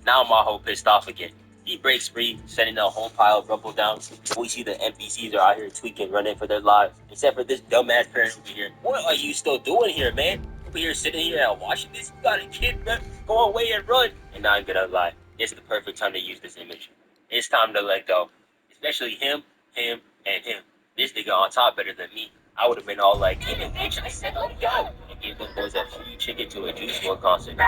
Now Maho pissed off again. He breaks free, sending the whole pile of rubble down. We see the NPCs are out here tweaking, running for their lives. Except for this dumbass parent over here. What are you still doing here, man? Over here sitting here and watching this? You got a kid, man. Go away and run. And I'm gonna lie, it's the perfect time to use this image. It's time to let go. Especially him, and him. This nigga on top better than me. I would have been all like, hey, bitch, I said, oh, God. And give them boys a free ticket to a Juice WRLD concert.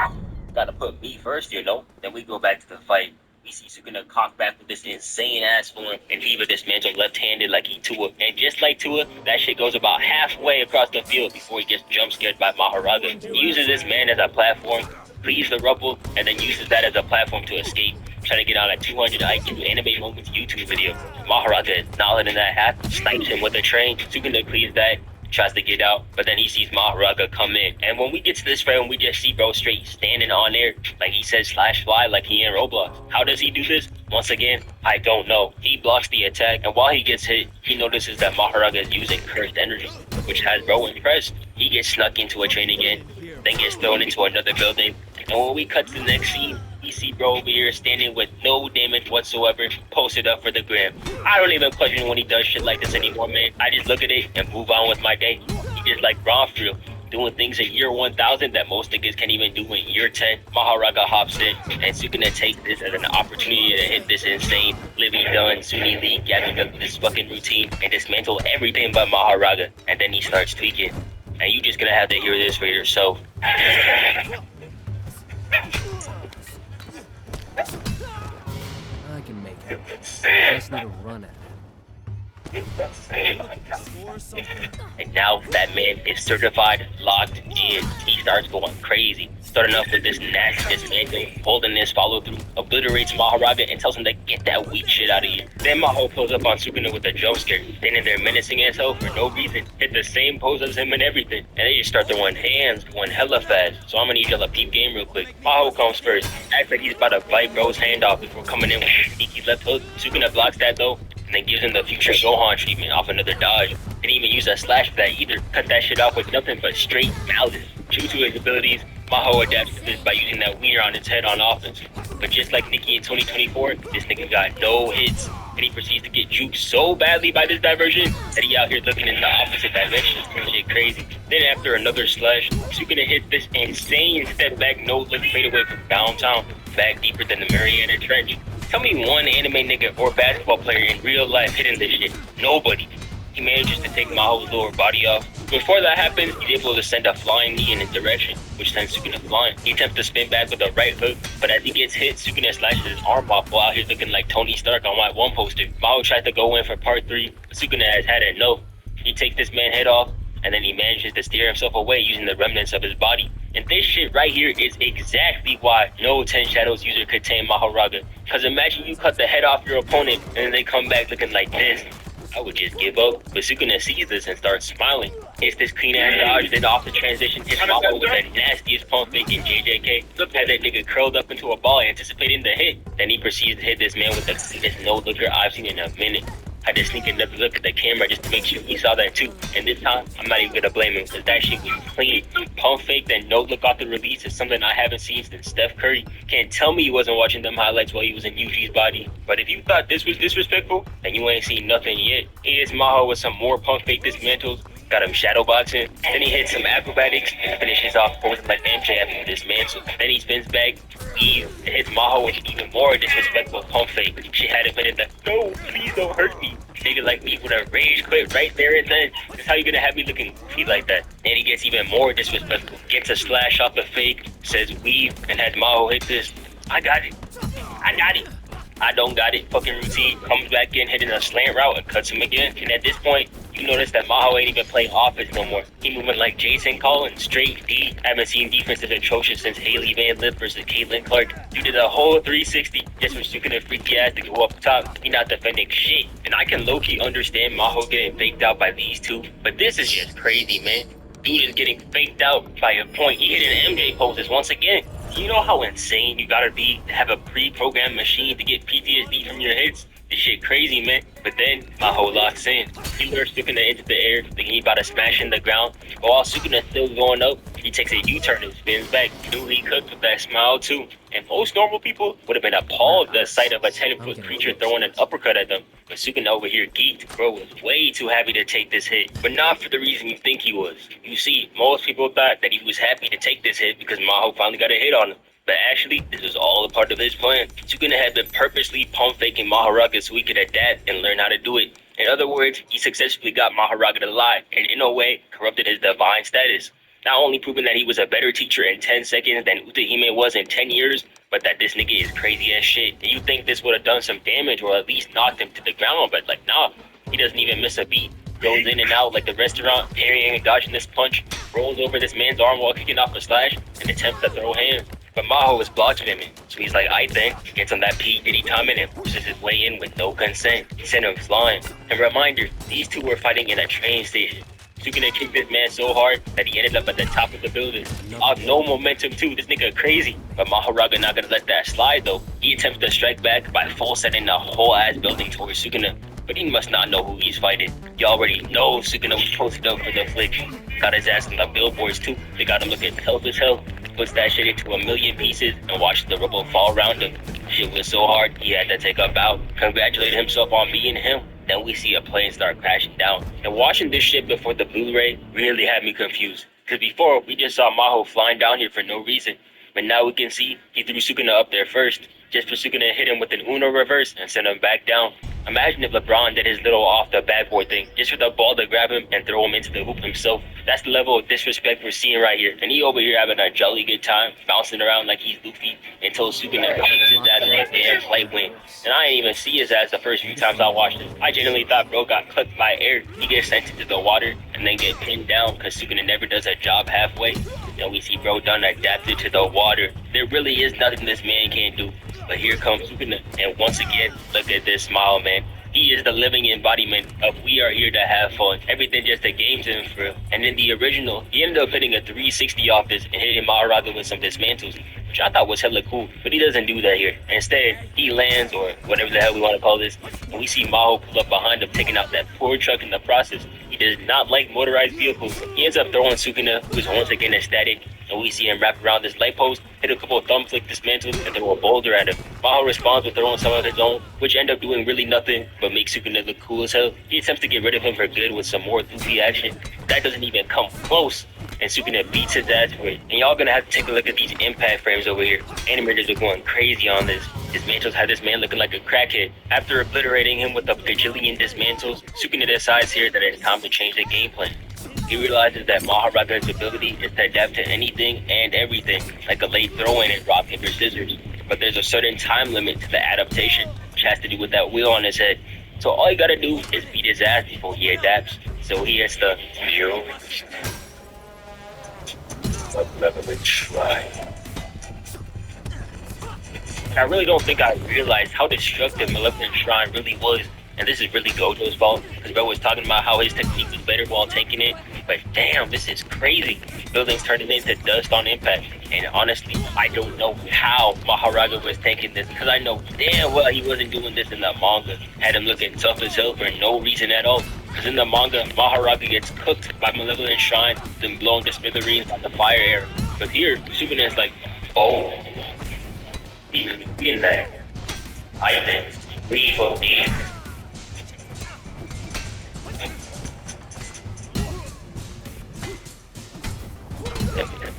Gotta put me first, you know? Then we go back to the fight. We see Sukuna cock back with this insane ass form, and Viva dismantled left-handed like he Tua. And just like Tua, that shit goes about halfway across the field before he gets jump scared by Mahoraga. He uses this man as a platform, cleaves the rubble, and then uses that as a platform to escape. Trying to get on a 200 IQ Anime Moments YouTube video. Mahoraga is not letting that happen, snipes him with a train. Sukuna cleaves that, tries to get out, but then he sees Mahoraga come in. And when we get to this frame, we just see bro straight standing on there, like he says /fly, like he in Roblox. How does he do this? Once again, I don't know. He blocks the attack, and while he gets hit, he notices that Mahoraga is using cursed energy, which has bro impressed. He gets snuck into a train again, then gets thrown into another building. And when we cut to the next scene, we see bro over here standing with no damage whatsoever, posted up for the gram. I don't even question when he does shit like this anymore, man. I just look at it and move on with my day. He just like Braun for real, doing things in year 1000 that most niggas can't even do in year 10. Mahoraga hops in, and Sukuna takes this as an opportunity to hit this insane Living Done Sunni League, gathering up this fucking routine and dismantle everything but Mahoraga. And then he starts tweaking. And you just gonna have to hear this for yourself. I can make it. I just need to run at it. And now that man is certified, locked in. He starts going crazy. Starting off with this nasty dismantle, holding this follow through, obliterates Mahoraga and tells him to get that weak shit out of here. Then Maho pulls up on Sukuna with a jump scare, standing there menacing himself for no reason, hit the same pose as him and everything. And they just start throwing hands, going hella fast. So I'm gonna need y'all to peep game real quick. Maho comes first, acts like he's about to bite bro's hand off before coming in with a sneaky left hook. Sukuna blocks that though, and then gives him the future Gohan treatment off another dodge. Didn't even use a slash for that either. Cut that shit off with nothing but straight malice. True to his abilities, Maho adapts to this by using that wiener on his head on offense. But just like Nikki in 2024, this nigga got no hits. And he proceeds to get juked so badly by this diversion that he out here looking in the opposite direction. Shit crazy. Then after another slash, Sukuna hits this insane step back no look fade away from downtown, back deeper than the Mariana Trench. Tell me one anime nigga or basketball player in real life hitting this shit. Nobody. He manages to take Maho's lower body off. Before that happens, he's able to send a flying knee in his direction, which sends Sukuna flying. He attempts to spin back with a right hook, but as he gets hit, Sukuna slashes his arm off while out here looking like Tony Stark on my one poster. Maho tries to go in for part 3, but Sukuna has had enough. He takes this man's head off, and then he manages to steer himself away using the remnants of his body. And this shit right here is exactly why no 10 Shadows user could tame Mahoraga. Cause imagine you cut the head off your opponent and then they come back looking like this. I would just give up. But Sukuna sees this and starts smiling. Hits this clean ass dodge, then off the transition, hits Maho with the nastiest pump fake in JJK. Look at that nigga curled up into a ball anticipating the hit. Then he proceeds to hit this man with the cleanest no-looker I've seen in a minute. I just sneak another look at the camera just to make sure he saw that too. And this time, I'm not even gonna blame him because that shit was clean. Pump fake, then no look off the release is something I haven't seen since Steph Curry. Can't tell me he wasn't watching them highlights while he was in UG's body. But if you thought this was disrespectful, then you ain't seen nothing yet. He hits Maho with some more pump fake dismantles. Got him shadow boxing. Then he hits some acrobatics and finishes off posing like MJ after the dismantle. Then he spins back, weave, and hits Maho with even more disrespectful pump fake. She had him in the no, please don't hurt me. Nigga like me with a rage quit right there and then. That's how you gonna have me looking goofy like that. Then he gets even more disrespectful. Gets a slash off the fake, says weave, and has Maho hit this. I got it. I got it. I don't got it. Fucking routine. Comes back in, hitting a slant route and cuts him again. And at this point, you notice that Maho ain't even playing offense no more. He moving like Jason Collins, straight D. Haven't seen defense as atrocious since Haley Van Lith versus Caitlin Clark. You did a whole 360 just for Sukuna freaky ass to go up top. He not defending shit. And I can low-key understand Maho getting faked out by these two, but this is just crazy, man. Dude is getting faked out by a point. He hit an MJ poses once again. You know how insane you gotta be to have a pre-programmed machine to get PTSD from your hits? This shit crazy, man. But then Maho locks in. He lures Sukuna into the air, thinking he about to smash in the ground. But while Sukuna's still going up, he takes a U-turn and spins back. Knew he cooked with that smile too. And most normal people would have been appalled at the sight of a 10-foot creature throwing an uppercut at them. But Sukuna over here geeked. Bro was way too happy to take this hit. But not for the reason you think he was. You see, most people thought that he was happy to take this hit because Maho finally got a hit on him. But actually, this was all a part of his plan. Sukuna had been purposely pump faking Mahoraga so he could adapt and learn how to do it. In other words, he successfully got Mahoraga to lie, and in a way, corrupted his divine status. Not only proving that he was a better teacher in 10 seconds than Utahime was in 10 years, but that this nigga is crazy as shit. And you think this would have done some damage or at least knocked him to the ground, but like, nah, he doesn't even miss a beat. Goes in and out like the restaurant, parrying and dodging this punch, rolls over this man's arm while kicking off a slash, and attempts to throw hands. But Maho was blocking him, so he's like, I think, gets on that P. Diddy time in him, pushes his way in with no consent. He sent him flying. And reminder, these two were fighting in a train station. Sukuna kicked this man so hard that he ended up at the top of the building. Off no momentum too, this nigga crazy. But Mahoraga not gonna let that slide though. He attempts to strike back by full setting the whole ass building towards Sukuna. But he must not know who he's fighting. You already know Sukuna was posted up for the flick. Got his ass on the billboards too. They got him looking tough as hell. Puts that shit into a million pieces and watched the rubble fall around him. Shit was so hard, he had to take a bow. Congratulate himself on being him. Then we see a plane start crashing down. And watching this shit before the Blu-ray really had me confused. Cause before, we just saw Maho flying down here for no reason. But now we can see he threw Sukuna up there first, just for Sukuna to hit him with an Uno reverse and send him back down. Imagine if LeBron did his little off the backboard thing, just for the ball to grab him and throw him into the hoop himself. That's the level of disrespect we're seeing right here. And he over here having a jolly good time, bouncing around like he's Luffy, until Sukuna hits his ass in a damn flight wing. And I didn't even see his ass the first few times I watched it. I genuinely thought bro got cooked by air. He gets sent into the water and then get pinned down because Sukuna never does a job halfway. Then we see bro done adapted to the water. There really is nothing this man can't do. But here comes Sukuna, and once again, look at this smile, man. He is the living embodiment of we are here to have fun. Everything just a game to him for real. And in the original, he ended up hitting a 360 off this and hitting Mahoraga with some dismantles, which I thought was hella cool. But he doesn't do that here. Instead, he lands, or whatever the hell we want to call this, and we see Maho pull up behind him, taking out that poor truck in the process. He does not like motorized vehicles. He ends up throwing Sukuna, who's once again ecstatic, and we see him wrap around this light post, hit a couple of thumb flick dismantles, and throw a boulder at him. Maho responds with throwing some of his own, which end up doing really nothing, but makes Sukuna look cool as hell. He attempts to get rid of him for good with some more goofy action. That doesn't even come close, and Sukuna beats his ass for it. And y'all gonna have to take a look at these impact frames over here. Animators are going crazy on this. Dismantles have this man looking like a crackhead. After obliterating him with a gajillion dismantles, Sukuna decides here that it's time to change the game plan. He realizes that Mahoraga's ability is to adapt to anything and everything, like a late throw-in and rock, paper, scissors. But there's a certain time limit to the adaptation, which has to do with that wheel on his head. So all you gotta do is beat his ass before he adapts. So he has to I really don't think I realized how destructive Malevolent Shrine really was. And this is really Gojo's fault, because bro was talking about how his technique was better while taking it. But damn, this is crazy. Buildings turning into dust on impact. And honestly, I don't know how Mahoraga was taking this, because I know damn well he wasn't doing this in the manga. Had him looking tough as hell for no reason at all. Because in the manga, Mahoraga gets cooked by Malevolent Shrine, then blown to smithereens by the fire arrow. But here, Sukuna is like, oh, he could be in there. I think we for me.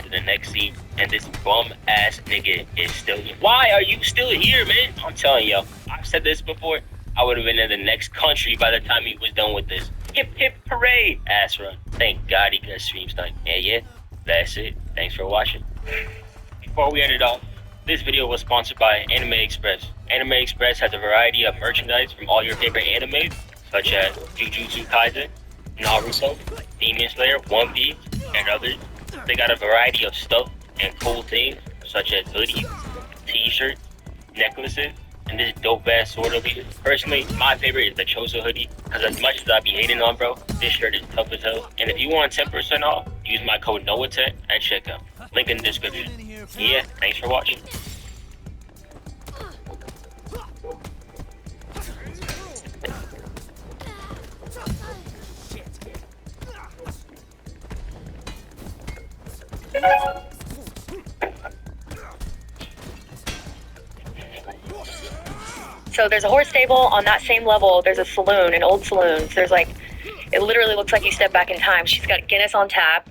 To the next scene, and this bum ass nigga is still here. Why are you still here, man? I'm telling y'all, I've said this before. I would have been in the next country by the time he was done with this. Hip hip hooray, ass run. Thank God he got stream sniped. Yeah, that's it. Thanks for watching. Before we end it off, this video was sponsored by Anime Express. Anime Express has a variety of merchandise from all your favorite animes, such as Jujutsu Kaisen, Naruto, Demon Slayer, One Piece, and others. They got a variety of stuff and cool things, such as hoodies, t-shirts, necklaces, and this dope ass sword over here. Personally, my favorite is the Choso hoodie, because as much as I be hating on bro, this shirt is tough as hell. And if you want 10% off, use my code NOAHTECH at checkout. Link in the description. Yeah, thanks for watching. So there's a horse stable on that same level. There's a saloon, an old saloon. So there's like, it literally looks like you step back in time. She's got Guinness on tap.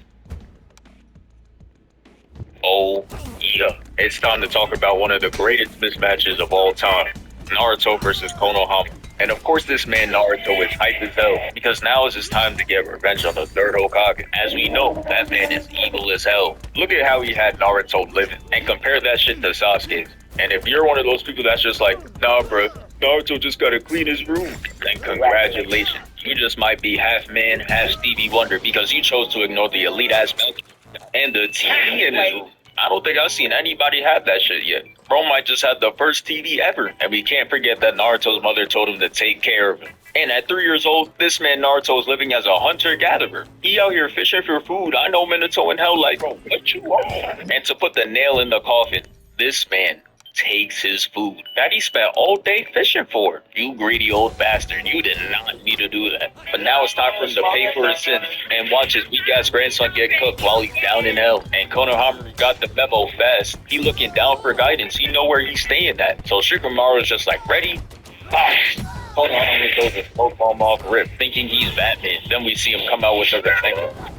Oh, yeah. It's time to talk about one of the greatest mismatches of all time. Naruto versus Konohama. And of course this man Naruto is hype as hell, because now is his time to get revenge on the third Hokage. As we know, that man is evil as hell. Look at how he had Naruto living, and compare that shit to Sasuke's. And if you're one of those people that's just like, nah bro, Naruto just gotta clean his room, then congratulations. You just might be half man, half Stevie Wonder, because you chose to ignore the elite ass balcony and the TV in his room. I don't think I've seen anybody have that shit yet. Bro might just have the first TV ever. And we can't forget that Naruto's mother told him to take care of him. And at 3 years old, this man Naruto is living as a hunter-gatherer. He out here fishing for food. I know Minato and hell like, bro, what you want? And to put the nail in the coffin, this man takes his food that he spent all day fishing for. You greedy old bastard, you did not need to do that. But now it's time for him to pay for his sins and watch his weak ass grandson get cooked while he's down in hell. And Konohamaru got the memo fast. He looking down for guidance. He know where he's staying at. So Shikamaru is just like, ready? Ah. Konohamaru throws a smoke bomb off rip, thinking he's Batman. Then we see him come out with something.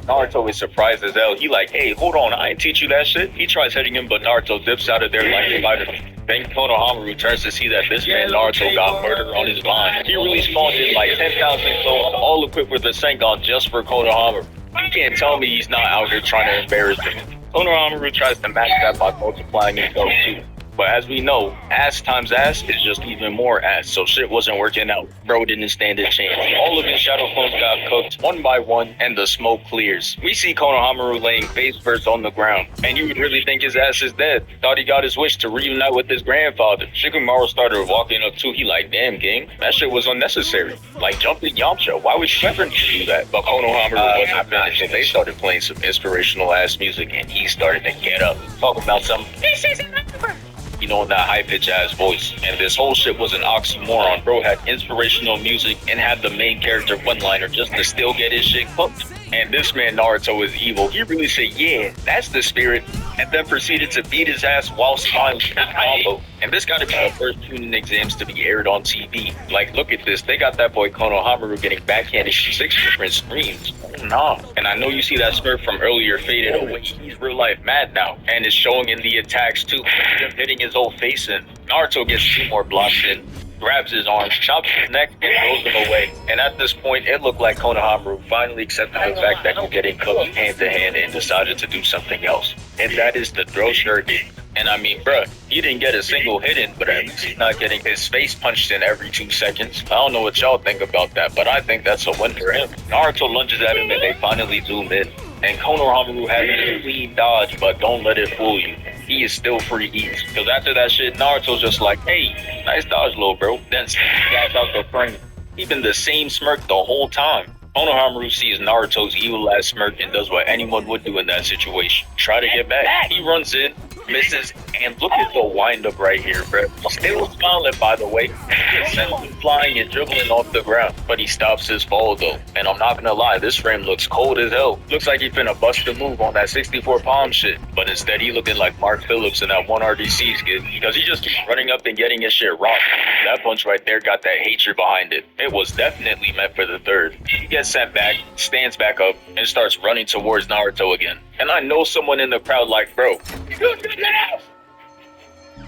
Naruto is surprised as hell. He like, hey, hold on, I ain't teach you that shit. He tries hitting him, but Naruto dips out of there like a spider. Then Konohamaru turns to see that this man Naruto got murder on his mind. He really spawned in like 10,000 souls, all equipped with a Sengon just for Konohamaru. You can't tell me he's not out here trying to embarrass him. Konohamaru tries to match that by multiplying himself too. But as we know, ass times ass is just even more ass, so shit wasn't working out. Bro didn't stand a chance. All of his shadow clones got cooked one by one, and the smoke clears. We see Konohamaru laying face first on the ground, and you would really think his ass is dead. Thought he got his wish to reunite with his grandfather. Shikamaru started walking up too. He like, damn gang, that shit was unnecessary. Like jumping Yamcha, why would you ever do that? But Konohamaru wasn't finished, and they started playing some inspirational ass music, and he started to get up, talk about some, this isn't over. You know, in that high-pitched ass voice. And this whole shit was an oxymoron. Bro had inspirational music and had the main character one-liner just to still get his shit cooked. And this man Naruto is evil. He really said, yeah, that's the spirit. And then proceeded to beat his ass while smiling at combo. And this gotta be the first tuning exams to be aired on TV. Like, look at this. They got that boy Konohamaru getting backhanded 6 different screams. Nah. And I know you see that smirk from earlier faded away. He's real life mad now. And it's showing in the attacks too. Him hitting his old face in. Naruto gets 2 more blocks in. Grabs his arm, chops his neck, and throws him away. And at this point, it looked like Konohamaru finally accepted the fact that he's getting cooked hand to hand and decided to do something else. And that is to throw Shuriken. And I mean, bruh, he didn't get a single hit in, but at least he's not getting his face punched in every 2 seconds. I don't know what y'all think about that, but I think that's a win for him. Naruto lunges at him and they finally zoom in. And Konohamaru has a clean dodge, but don't let it fool you. He is still free eats. Because after that shit, Naruto's just like, hey, nice dodge, little bro. Then snaps out the frame. Even the same smirk the whole time. Konohamaru sees Naruto's evil ass smirk and does what anyone would do in that situation. Try to get back. He runs in, misses, and look at the wind up right here, bro. Still smiling, by the way. He sends him flying and dribbling off the ground, but he stops his fall though. And I'm not gonna lie, this frame looks cold as hell. Looks like he finna bust a move on that 64 palm shit, but instead he looking like Mark Phillips in that one RDC skit, because he just keeps running up and getting his shit rocked. That punch right there got that hatred behind it. It was definitely meant for the third. He gets sent back, stands back up, and starts running towards Naruto again. And I know someone in the crowd like, bro, do something else!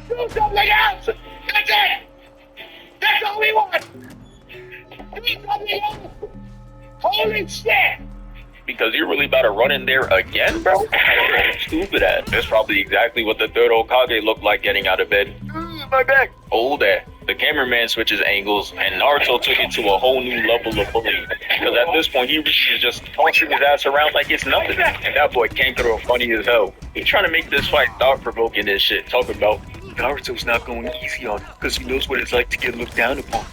Do something else! That's it! That's all we want! Do something else! Holy shit! Because you're really about to run in there again, bro? Stupid ass. That's probably exactly what the third Hokage looked like getting out of bed. My back. Oh, that. The cameraman switches angles, and Naruto took it to a whole new level of bullying. Because at this point, he was just tossing his ass around like it's nothing. And that boy Kankuro funny as hell. He's trying to make this fight thought-provoking and shit. Talking about, Naruto's not going easy on him, because he knows what it's like to get looked down upon.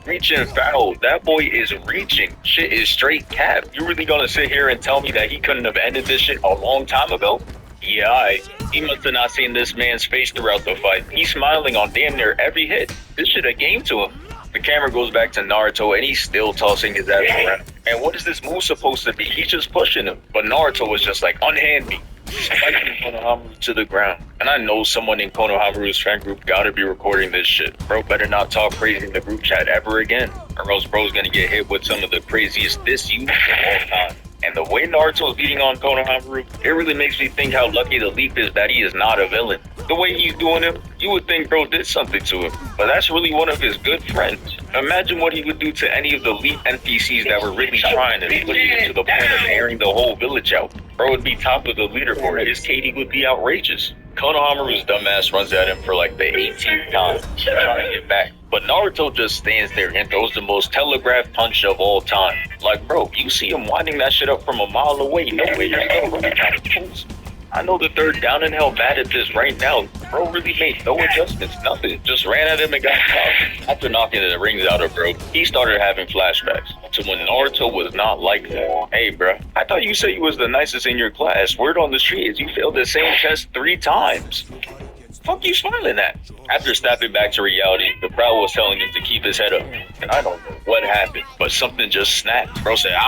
Reaching foul. That boy is reaching. Shit is straight cap. You really gonna sit here and tell me that he couldn't have ended this shit a long time ago? Yeah, he must have not seen this man's face throughout the fight. He's smiling on damn near every hit. This shit a game to him. The camera goes back to Naruto and he's still tossing his ass around. And what is this move supposed to be? He's just pushing him. But Naruto was just like, unhand me. Spiking Konohamaru to the ground. And I know someone in Konohamaru's fan group gotta be recording this shit. Bro better not talk crazy in the group chat ever again, or else bro's gonna get hit with some of the craziest diss you of all time. And the way Naruto's beating on Konohamaru, it really makes me think how lucky the Leaf is that he is not a villain. The way he's doing him, you would think bro did something to him, but that's really one of his good friends. Imagine what he would do to any of the Leaf NPCs that were really trying to put him to the point of airing the whole village out. Bro would be top of the leaderboard. His KD would be outrageous. Konohamaru's dumbass runs at him for like the 18th time, trying to get back. But Naruto just stands there and throws the most telegraphed punch of all time. Like, bro, you see him winding that shit up from a mile away. No way you're still running out of tools. I know the third down and hell bad at this right now. Bro really made no adjustments, nothing. Just ran at him and got caught. After knocking the rings out of bro, he started having flashbacks to when Naruto was not like that. Hey, bro, I thought you said you was the nicest in your class. Word on the street is you failed the same test 3 times. Fuck you smiling at? After snapping back to reality, the crowd was telling him to keep his head up. And I don't know what happened, but something just snapped. Bro said,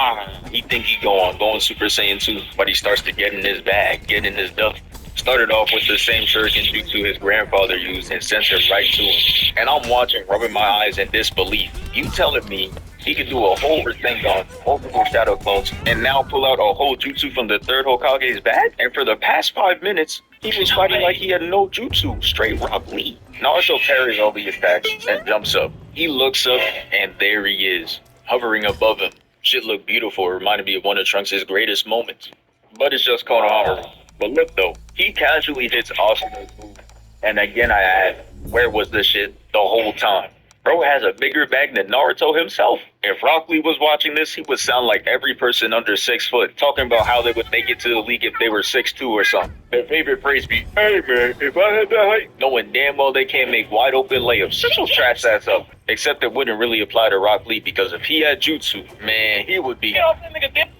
he think he going Super Saiyan 2, but he starts to get in his bag, get in his duff. Started off with the same shuriken jutsu his grandfather used and sent it right to him. And I'm watching, rubbing my eyes in disbelief. You telling me he could do a whole Rasengan, multiple shadow clones, and now pull out a whole jutsu from the third Hokage's bag? And for the past 5 minutes, he was fighting like he had no jutsu, straight Rock Lee. Naruto parries all the attacks and jumps up. He looks up, and there he is, hovering above him. Shit looked beautiful, reminded me of one of Trunks' greatest moments. But it's just Konohamaru. But look though, he casually hits Asuna's move. And again I add, where was this shit the whole time? Bro has a bigger bag than Naruto himself. If Rock Lee was watching this, he would sound like every person under 6 foot, talking about how they would make it to the league if they were 6'2" or something. Their favorite phrase be, hey man, if I had that height, knowing damn well they can't make wide open layups, shut your trash ass up. Except it wouldn't really apply to Rock Lee, because if he had jutsu, man, he would be.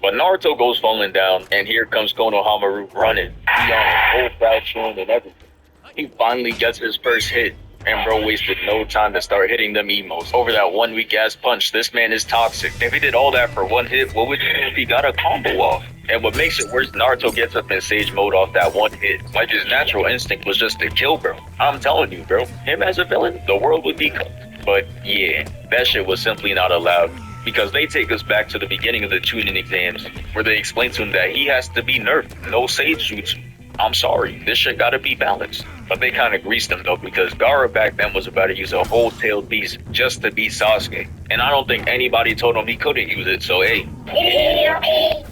But Naruto goes falling down, and here comes Konohamaru running. He on a whole crouch and everything. He finally gets his first hit. And bro wasted no time to start hitting them emos. Over that one weak ass punch, this man is toxic. If he did all that for one hit, what would you do if he got a combo off? And what makes it worse, Naruto gets up in Sage mode off that one hit. Like his natural instinct was just to kill bro. I'm telling you bro, him as a villain, the world would be cooked. But yeah, that shit was simply not allowed. Because they take us back to the beginning of the Chunin exams, where they explain to him that he has to be nerfed, no Sage Jutsu. I'm sorry, this shit gotta be balanced. But they kinda greased him though, because Gaara back then was about to use a whole tailed beast just to beat Sasuke. And I don't think anybody told him he couldn't use it, so hey.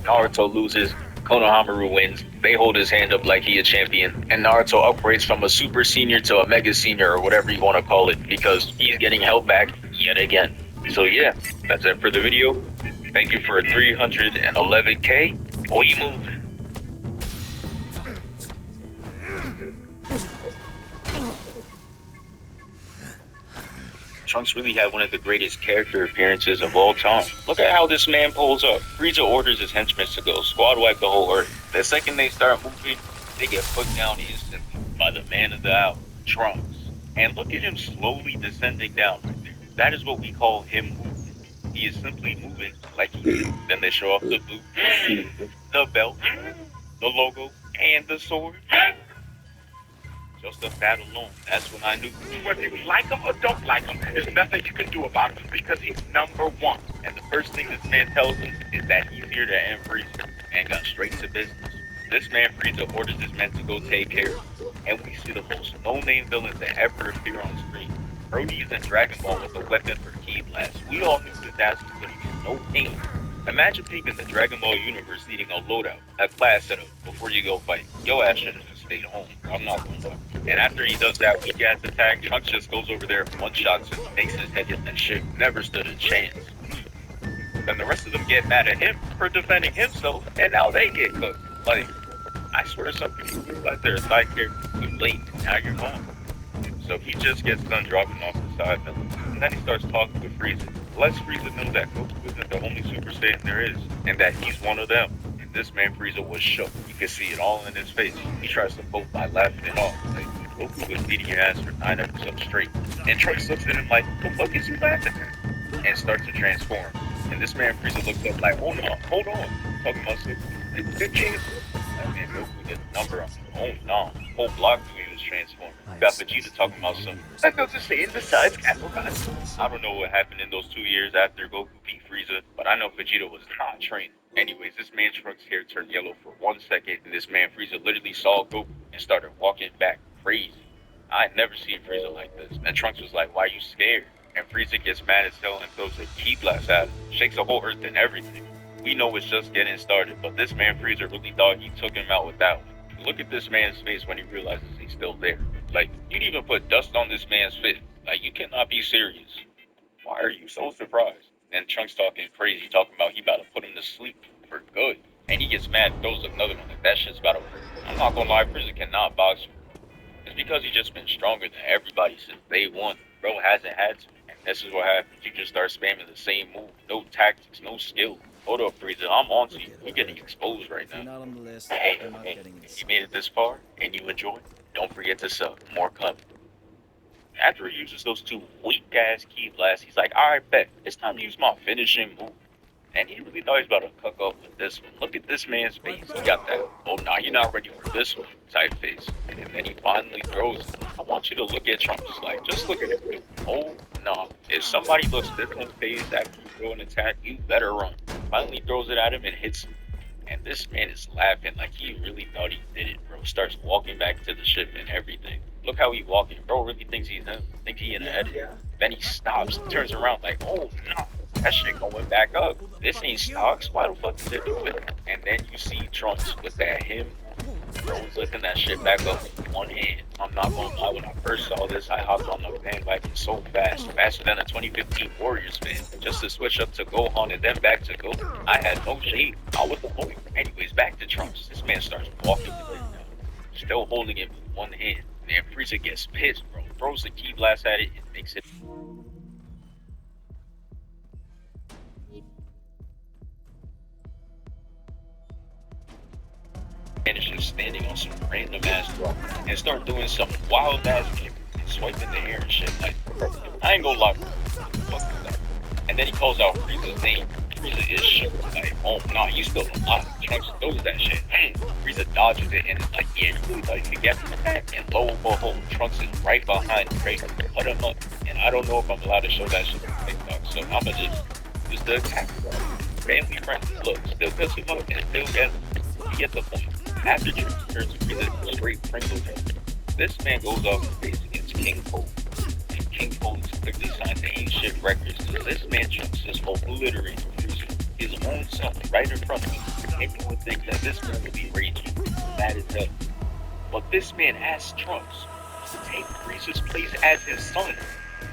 Naruto loses, Konohamaru wins, they hold his hand up like he a champion, and Naruto upgrades from a super senior to a mega senior or whatever you wanna call it, because he's getting held back yet again. So yeah, that's it for the video. Thank you for 311K. We move. Trunks really had one of the greatest character appearances of all time. Look at how this man pulls up. Frieza orders his henchmen to go squad wipe the whole earth. The second they start moving, they get put down instantly by the man of the hour, Trunks. And look at him slowly descending down right there. That is what we call him moving. He is simply moving like he is. Then they show off the boot, the belt, the logo, and the sword. Just of that alone, that's when I knew. Whether you like him or don't like him, there's nothing you can do about him because he's #1. And the first thing this man tells him is that he's here to end Frieza, and got straight to business. This man Frieza orders his men to go take care of him, and we see the most no-name villain to ever appear on screen. Brody using Dragon Ball with a weapon for Ki Blast. We all knew that that's going to be no pain. Imagine being in the Dragon Ball universe needing a loadout, a class setup, before you go fight. Yo ass should have just stayed home. I'm not going to lie. And after he does that weak ass attack, Trunks just goes over there, one-shots him, makes his head hit and shit. Never stood a chance. Then the rest of them get mad at him for defending himself, and now they get cooked. Like, I swear some people let their side character too late, now you're gone. So he just gets done dropping off the side villain, and then he starts talking with Frieza. Lets Frieza know that Goku isn't the only Super Saiyan there is, and that he's one of them. And this man Frieza was shook. You can see it all in his face. He tries to vote by laughing it off. Like, Goku was beating your ass for 9 episodes straight. And Trunks looks at him like, the fuck is you laughing at? And starts to transform. And this man Frieza looked up like, oh no, hold on. Talking about some good chance. That man Goku did a number on him. Oh no, whole block knew he was transforming. Got Vegeta talking about some. That goes to say, besides Kakarot. I don't know what happened in those 2 years after Goku beat Frieza, but I know Vegeta was not trained. Anyways, this man Trunks' hair turned yellow for 1 second, and this man Frieza literally saw Goku and started walking back crazy. I had never seen Frieza like this. And Trunks was like, why are you scared? And Frieza gets mad as hell and throws a ki blast at him. Shakes the whole earth and everything. We know it's just getting started, but this man Frieza really thought he took him out with that one. Look at this man's face when he realizes he's still there. Like, you'd even put dust on this man's face. Like, you cannot be serious. Why are you so surprised? And Trunks talking crazy, talking about he about to put him to sleep for good. And he gets mad, throws another one. Like, that shit's about to work. I'm not gonna lie, Frieza cannot box. It's because he's just been stronger than everybody since day one. Bro hasn't had to. And this is what happens. You just start spamming the same move. No tactics, no skill. Hold up, Frieza. I'm on to you. You're getting exposed right now. Not on the list. Hey, I'm not hey, getting this. you made it this far and you enjoy. Don't forget to sub. More coming. After he uses those 2 weak-ass ki blasts, he's like, alright, bet. It's time to use my finishing move. And he really thought he was about to cook up with this one. Look at this man's face. He got that, oh, nah, you're not ready for this one type face. And then he finally throws it. I want you to look at Trunks. Like, just look at it. Oh, nah. If somebody looks this one face after you throw an attack, you better run. Finally throws it at him and hits him. And this man is laughing like he really thought he did it, bro. Starts walking back to the ship and everything. Look how he walking. Bro really thinks he's him. Think he in the head. Then he stops, turns around like, oh, no. That shit going back up. This ain't stocks. Why the fuck is it doing? And then you see Trunks with that him. Bro was lifting that shit back up with 1 hand. I'm not gonna lie, when I first saw this, I hopped on the bandwagon so fast. Faster than a 2015 Warriors fan. Just to switch up to Gohan and then back to Goku. I had no shade. I was the homie. Anyways, back to Trunks. This man starts walking right now. Still holding it with 1 hand. And Frieza gets pissed, bro. Throws the ki blast at it and makes it. And is just standing on some random ass rock and start doing some wild ass kick and swiping the air and shit. Like, bro, I ain't gonna lie, fuck that. And then he calls out Frieza's name. Frieza is shook. Like, oh nah, you still alive. Trunks knows that shit. Frieza dodges it and it's like, yeah, you really thought you could get from that? And lo and behold, Trunks is right behind Kratos. Put him up. And I don't know if I'm allowed to show that shit on TikTok, so I'ma just the attack. Family friendly. Look, still cuts him up and still get him. You get the point. After Trunks turns Frieza straight Pringle head, this man goes off and face against King Cole. And King Cole is quickly signed to ancient records because this man Trunks is obliterating Frieza, his own son, right in front of him. And you would think that this man would be raging, mad as hell. But this man asks Trunks to take Frieza's place as his son.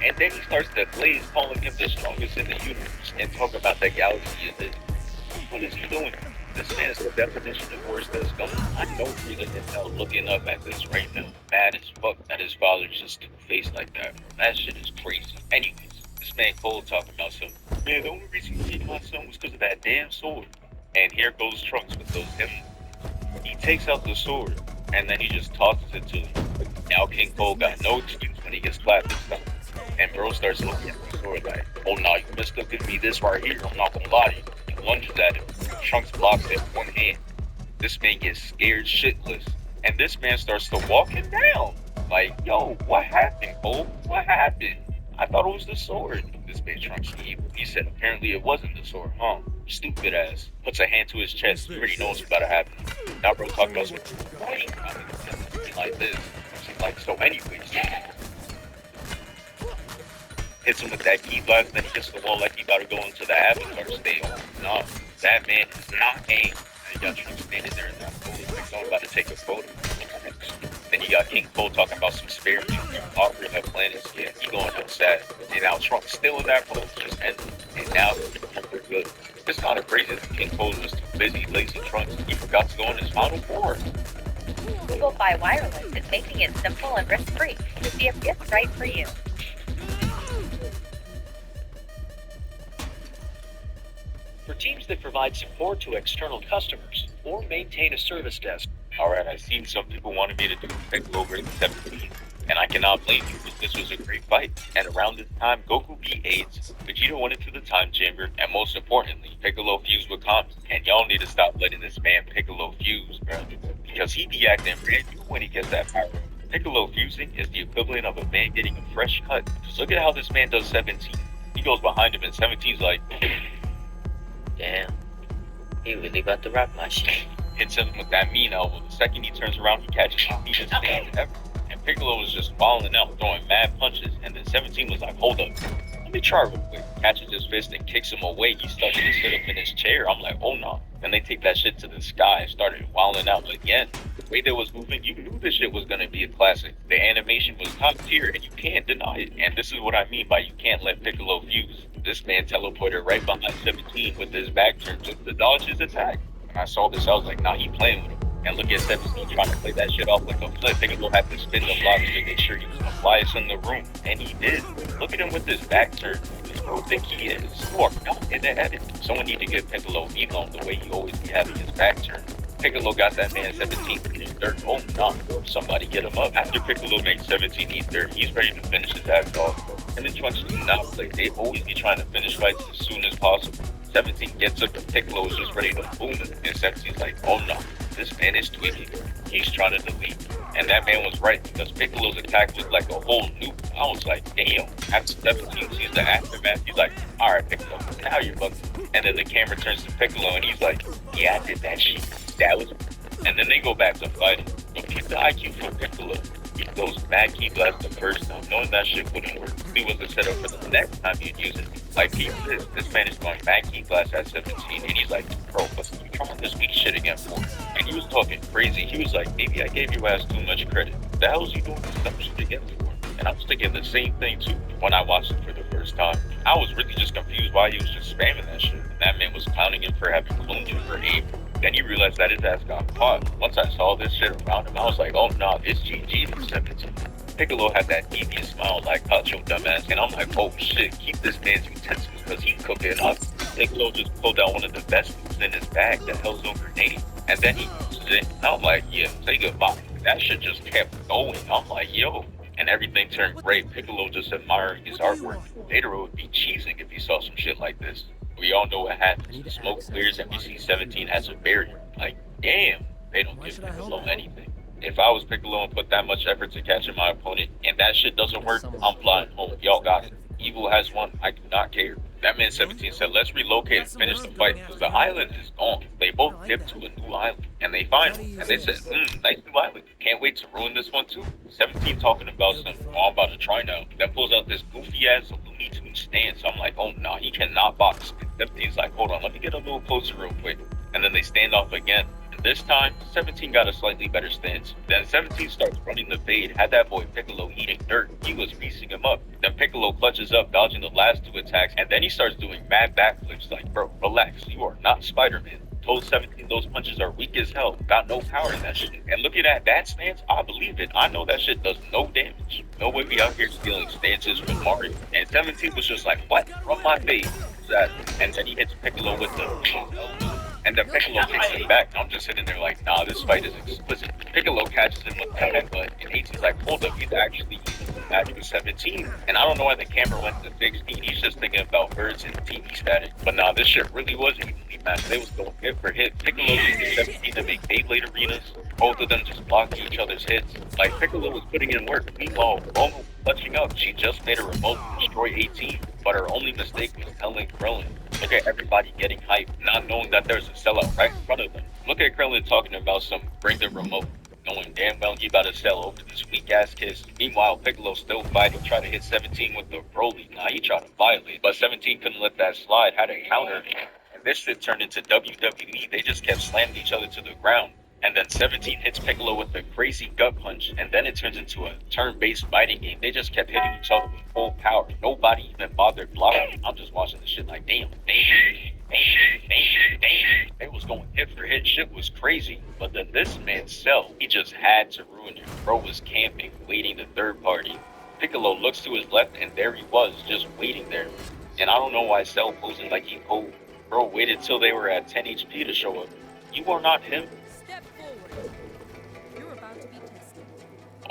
And then he starts to glaze, calling him the strongest in the universe, and talk about the galaxy is this. What is he doing? This man is the definition of worst that's going. I know Frieza is now looking up at this right now, mad as fuck that his father just face like that. That shit is crazy. Anyways, this man Cole talking about something. Man, the only reason you beat my son was because of that damn sword. And here goes Trunks with those him. He takes out the sword, and then he just tosses it to him. Now King Cole got no excuse when he gets clapped and stuff. And bro starts looking at the sword like, oh nah, you mistook me this right here. I'm not gonna lie to you. He lunges at him. Trunks blocks it with 1 hand. This man gets scared shitless. And this man starts to walk him down. Like, yo, what happened, Cole? What happened? I thought it was the sword. This man Trunks evil. He said apparently it wasn't the sword, huh? Stupid ass. Puts a hand to his chest. He already knows what's about to happen. Now bro talking about something like this. Like, so anyways. Hits him with that ki blast, then he hits the wall like he about to go into the avatar state. No, that man is not aimed. And you got Trunks standing there in that pose like someone about to take a photo. Then you got King Cole talking about some spare offering that planets. Yeah, he going upset. And now Trunks still in that pose, just ended. And now we're good. It's kind of crazy that King Cole was too busy lacing Trunks. He forgot to go in his final form. Google Fi Wireless is making it simple and risk-free to see if it's right for you. For teams that provide support to external customers or maintain a service desk. Alright, I seen some people wanted me to do Piccolo over 17. And I cannot blame you because this was a great fight. And around this time, Goku beat AIDS, Vegeta went into the time chamber, and most importantly, Piccolo fused with Kami. And y'all need to stop letting this man Piccolo fuse, bro. Because he be acting brand new when he gets that power. Piccolo fusing is the equivalent of a man getting a fresh cut. Just look at how this man does 17. He goes behind him and 17's like, Damn. He really about to rock my shit. hits him with that mean elbow. The second he turns around, he catches the deepest stand ever. And Piccolo was just falling out, throwing mad punches. And then 17 was like, hold up, let me try real quick. Catches his fist and kicks him away. He's stuck in his sit up in his chair. I'm like, oh no. Then they take that shit to the sky and started wilding out again. The way they was moving, you knew this shit was gonna be a classic. The animation was top tier and you can't deny it. And this is what I mean by you can't let Piccolo fuse. This man teleported right behind 17 with his back turned just to dodge his attack. When I saw this, I was like, nah, he playing with him. And look at 17 trying to play that shit off like a flip. Piccolo had to spin the blocks to make sure he was the flyest in the room. And he did. Look at him with his back turned. Who think he is? You are not in the edit. Someone need to give Piccolo emo the way he always be having his back turned. Piccolo got that man 17 in his dirt. Oh no, somebody get him up. After Piccolo makes 17 eat dirt, he's ready to finish his ass off. And then Trunks do not play. They always be trying to finish fights as soon as possible. 17 gets up and Piccolo is just ready to boom him. And 17's like, oh no, this man is tweaking. He's trying to delete. And that man was right because Piccolo's attack was like a whole loop. I was like, damn. After 17 sees the aftermath, he's like, alright Piccolo, now you're bugging. And then the camera turns to Piccolo and he's like, yeah, I did that shit. That was. And then they go back to fighting. But keep the IQ for Piccolo. He goes mad key blast the first time, knowing that shit wouldn't work. He was the setup for the next time he'd use it. Like he says, this man is going mad key blast at 17, and he's like, bro, what's you trying this weak shit again for? And he was talking crazy. He was like, maybe I gave your ass too much credit. The hell is you doing this dumb shit again for? And I was thinking the same thing too when I watched it for the first time. I was really just confused why he was just spamming that shit. And that man was clowning him for having cloned him for aim. Then he realized that his ass got caught. Once I saw this shit around him, I was like, oh nah, it's GG for 17. Piccolo had that deviant smile like, cut your dumb ass. And I'm like, oh shit, keep this man's utensils because he cooking up. Piccolo just pulled out one of the best moves in his bag, the Hellzone Grenade. And then he uses it. And I'm like, yeah, say goodbye. That shit just kept going. I'm like, yo. And everything turned great. Piccolo just admiring his artwork. Dataro would be cheesing if he saw some shit like this. We all know what happens. The smoke clears and we see 17 as a barrier. Like, damn, they don't give Piccolo anything. If I was Piccolo and put that much effort to catching my opponent and that shit doesn't work, I'm flying home. Y'all got it. Evil has won. I do not care. That man 17 said, let's relocate and finish the fight because the island is gone. They both dipped to a new island and they find him. And they said, nice new island. Can't wait to ruin this one too. 17 talking about something. Oh, I'm about to try now. Then pulls out this goofy ass Looney Tunes stance. I'm like, oh nah, he cannot box. 17's like, hold on, let me get a little closer real quick. And then they stand off again. This time, 17 got a slightly better stance. Then 17 starts running the fade, had that boy Piccolo eating dirt. He was greasing him up. Then Piccolo clutches up, dodging the last two attacks, and then he starts doing mad backflips like, bro, relax, you are not Spider-Man. Told 17 those punches are weak as hell, got no power in that shit. And looking at that stance, I believe it. I know that shit does no damage. No way we out here stealing stances from Mario. And 17 was just like, what? From my face. And then he hits Piccolo with the... And then Piccolo takes him back. I'm just sitting there like, nah, this fight is explicit. Piccolo catches him with the headbutt, and 18's like, hold up, he's actually using the magic of 17. And I don't know why the camera went to 16. He's just thinking about birds and TV static. But nah, this shit really was evenly matched. They was going hit for hit. Piccolo using 17 to make Beyblade arenas. Both of them just blocking each other's hits. Like, Piccolo was putting in work. Meanwhile, Momo was clutching up. She just made a remote to destroy 18. But her only mistake was telling Krillin. Look at everybody getting hyped, not knowing that there's a sellout right in front of them. Look at Krillin talking about some bring the remote, knowing damn well he about to sell over this weak ass kiss. Meanwhile, Piccolo still fighting, trying to hit 17 with the Broly. Nah, he tried to violate, but 17 couldn't let that slide, had a counter. And this shit turned into WWE. They just kept slamming each other to the ground. And then 17 hits Piccolo with a crazy gut punch, and then it turns into a turn-based fighting game. They just kept hitting each other with full power. Nobody even bothered blocking. I'm just watching this shit like, damn. They was going hit for hit. Shit was crazy. But then this man's Cell, he just had to ruin it. Bro was camping, waiting the third party. Piccolo looks to his left, and there he was, just waiting there. And I don't know why Cell posing like he cold. Bro waited till they were at 10 HP to show up. You are not him.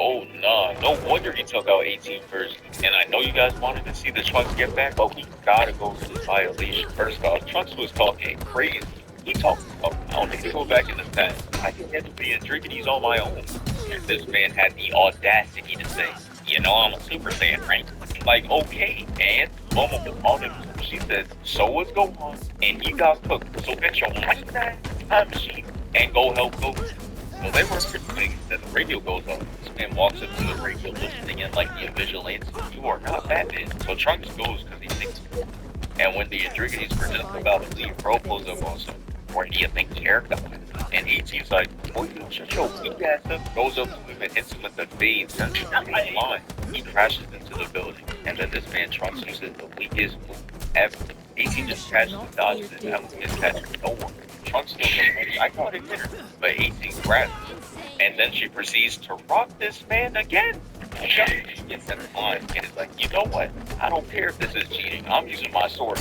Oh, nah. No wonder he took out 18 first. And I know you guys wanted to see the Trunks get back, but we gotta go for this violation. First off, Trunks was talking crazy. He talked about, I don't need to go back in the past. I can get to be in Driggity's on my own. And this man had the audacity to say, you know, I'm a Super Saiyan, right? Like, okay. And Momo was on him. She said, so what's going on? And you got cooked. So get your white ass time machine and go help Goku. Well, they were things that the radio goes on. This man walks up to the radio listening in like the vigilante. You are not Batman. So Trunks goes because he thinks. And when the Andriggities were just about to leave, Bro pulls up on some. Where do you think the air got? And E.T.'s like, boy, you shut your weak ass up. Goes up to him and hits him with the fade. And he's line. He crashes into the building. And then this man Trunks uses the weakest move ever. E.T. just catches and dodges it. That was catching no one. Trunks still goes, I got it hit her. But 18 grabs her. And then she proceeds to rock this man again. She gets in line and is like, you know what? I don't care if this is cheating. I'm using my sword.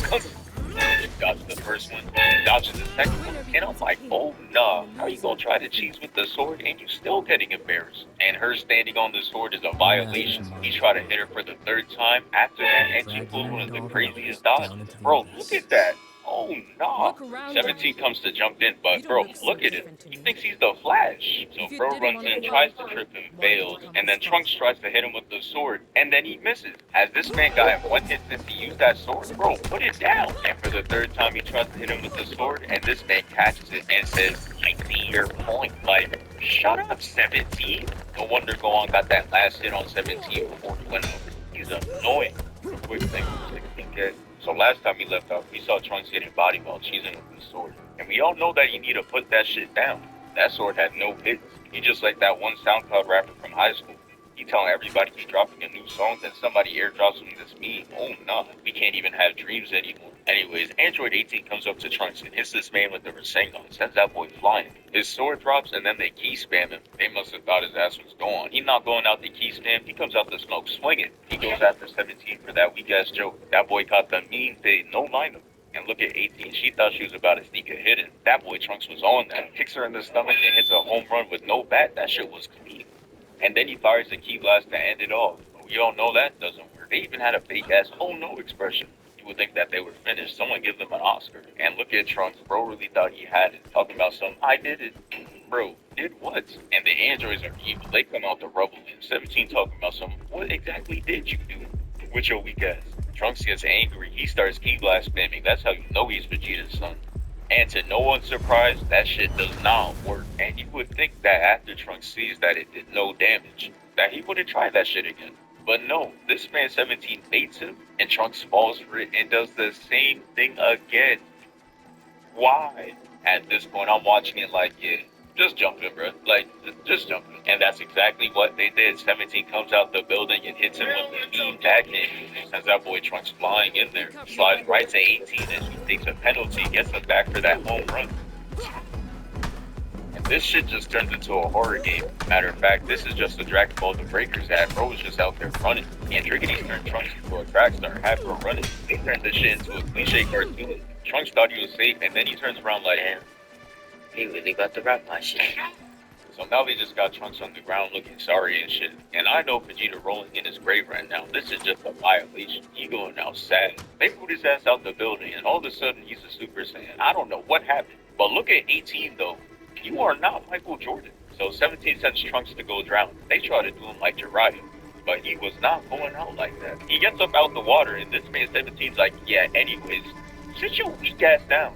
She dodges the first one, dodges the second one. And I'm like, oh nah, how you gonna try to cheat with the sword and you still getting embarrassed? And her standing on the sword is a violation. He tried to hit her for the third time after that, and she pulled one of the craziest dodges. Bro, look at that. Oh no. 17 comes to jump in, but bro, look at him. He thinks he's the Flash. So bro runs in, tries to trip him, fails, and then Trunks tries to hit him with the sword, and then he misses. As this man got one hit since he used that sword, bro, put it down. And for the third time he tries to hit him with the sword, and this man catches it and says, I see your point. Like, shut up, 17. No wonder Gohan got that last hit on 17 before he went over. He's annoying. Quick thing, 16 kid. So last time he left out, we saw Trunks getting body while cheesing with the sword. And we all know that you need to put that shit down. That sword had no hits. He just like that one SoundCloud rapper from high school. He telling everybody he's dropping a new song, then somebody airdrops him this meme. Oh nah, we can't even have dreams anymore. Anyways, Android 18 comes up to Trunks and hits this man with the Rasengan, sends that boy flying. His sword drops and then they key spam him. They must have thought his ass was gone. He's not going out the key spam, he comes out the smoke swinging. He goes after 17 for that weak ass joke. That boy caught the mean fade, no lineup. And look at 18, she thought she was about to sneak a hit in. That boy Trunks was on that. Kicks her in the stomach and hits a home run with no bat. That shit was clean. And then he fires a key blast to end it off. We all know that doesn't work. They even had a fake ass oh no expression. You would think that they were finished. Someone give them an Oscar. And look at Trunks. Bro really thought he had it. Talking about some, I did it. Bro, did what? And the androids are evil. They come out the rubble. And 17 talking about some, what exactly did you do with your weak ass? Trunks gets angry. He starts key blast spamming. That's how you know he's Vegeta's son. And to no one's surprise, that shit does not work. And you would think that after Trunks sees that it did no damage, that he wouldn't try that shit again. But no, this man 17 baits him, and Trunks falls for it and does the same thing again. Why? At this point, I'm watching it like, yeah, just jump in, bro. Like, just jump in. And that's exactly what they did. 17 comes out the building and hits him with the mean backhand. Sends that boy Trunks flying in there. Slides right to 18 and he takes a penalty, gets him back for that home run. And this shit just turns into a horror game. Matter of fact, this is just a Dragon Ball The Breakers ad. Bro was just out there running. And Driggity's turned Trunks into a track star. Had bro running. They turned this shit into a cliche cartoon. Trunks thought he was safe and then he turns around like, damn. He really got to rap my shit. So now they just got Trunks on the ground looking sorry and shit. And I know Vegeta rolling in his grave right now. This is just a violation. He going out sad. They put his ass out the building and all of a sudden he's a Super Saiyan. I don't know what happened. But look at 18 though. You are not Michael Jordan. So 17 sends Trunks to go drown. They try to do him like Jiraiya. But he was not going out like that. He gets up out the water and this man 17's like, yeah, anyways, sit your weak ass down.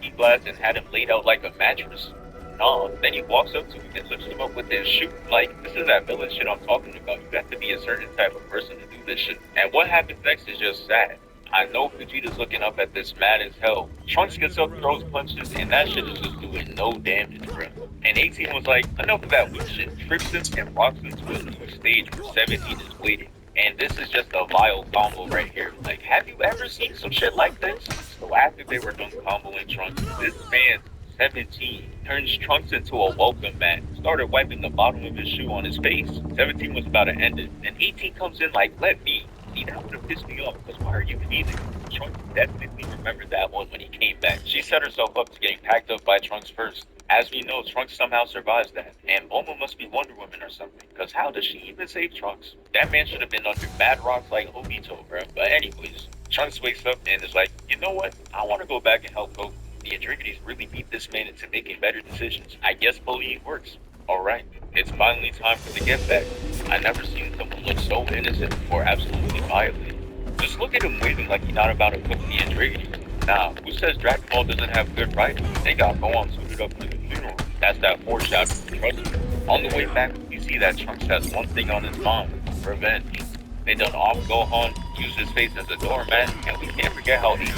He blast and had him laid out like a mattress. No, then he walks up to him and lifts him up with his shoe. Like, this is that villain shit I'm talking about. You have to be a certain type of person to do this shit. And what happens next is just sad. I know Vegeta's looking up at this mad as hell. Trunks gets up, throws punches, and that shit is just doing no damage, bro. And 18 was like, enough of that weak shit. Trips him and rocks him to a new stage where 17 is waiting. And this is just a vile combo right here. Like, have you ever seen some shit like this? So after they were done comboing Trunks, this man, 17, turns Trunks into a welcome mat. Started wiping the bottom of his shoe on his face. 17 was about to end it. And 18 comes in like, let me. See, that would have pissed me off, because why are you feeding? Trunks definitely remembered that one when he came back. She set herself up to getting packed up by Trunks first. As we know, Trunks somehow survives that, and Bulma must be Wonder Woman or something, because how does she even save Trunks? That man should have been under mad rocks like Obito, bruh. But anyways, Trunks wakes up and is like, you know what? I want to go back and help Goku. The Androgynous really beat this man into making better decisions. I guess bullying works. Alright, it's finally time for the get back. I never seen someone look so innocent or absolutely violated. Just look at him waving like he's not about to cook the Androgynous. Nah, who says Dragon Ball doesn't have good writing? They got Gohan suited up for the funeral. That's that foreshadowing. Trust me. On the way back, you see that Trunks has one thing on his mind: revenge. They done off Gohan, used his face as a doormat, and we can't forget how easy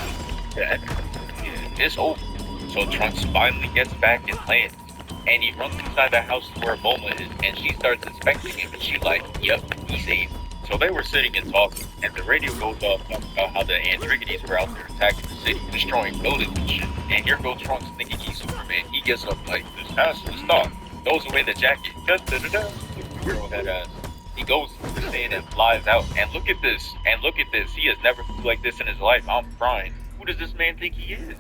it's over. So Trunks finally gets back and lands. And he runs inside the house to where Bulma is, and she starts inspecting him, and she's like, yep, he's safe. So they were sitting and talking, and the radio goes off about how the Androgynous were out there attacking the city, destroying buildings and shit. And here goes Trunks thinking he's Superman. He gets up like, this has to stop. Throws away the jacket. Superhero head ass. He goes to the stand and flies out. And look at this. And look at this. He has never flew like this in his life. I'm crying. Who does this man think he is?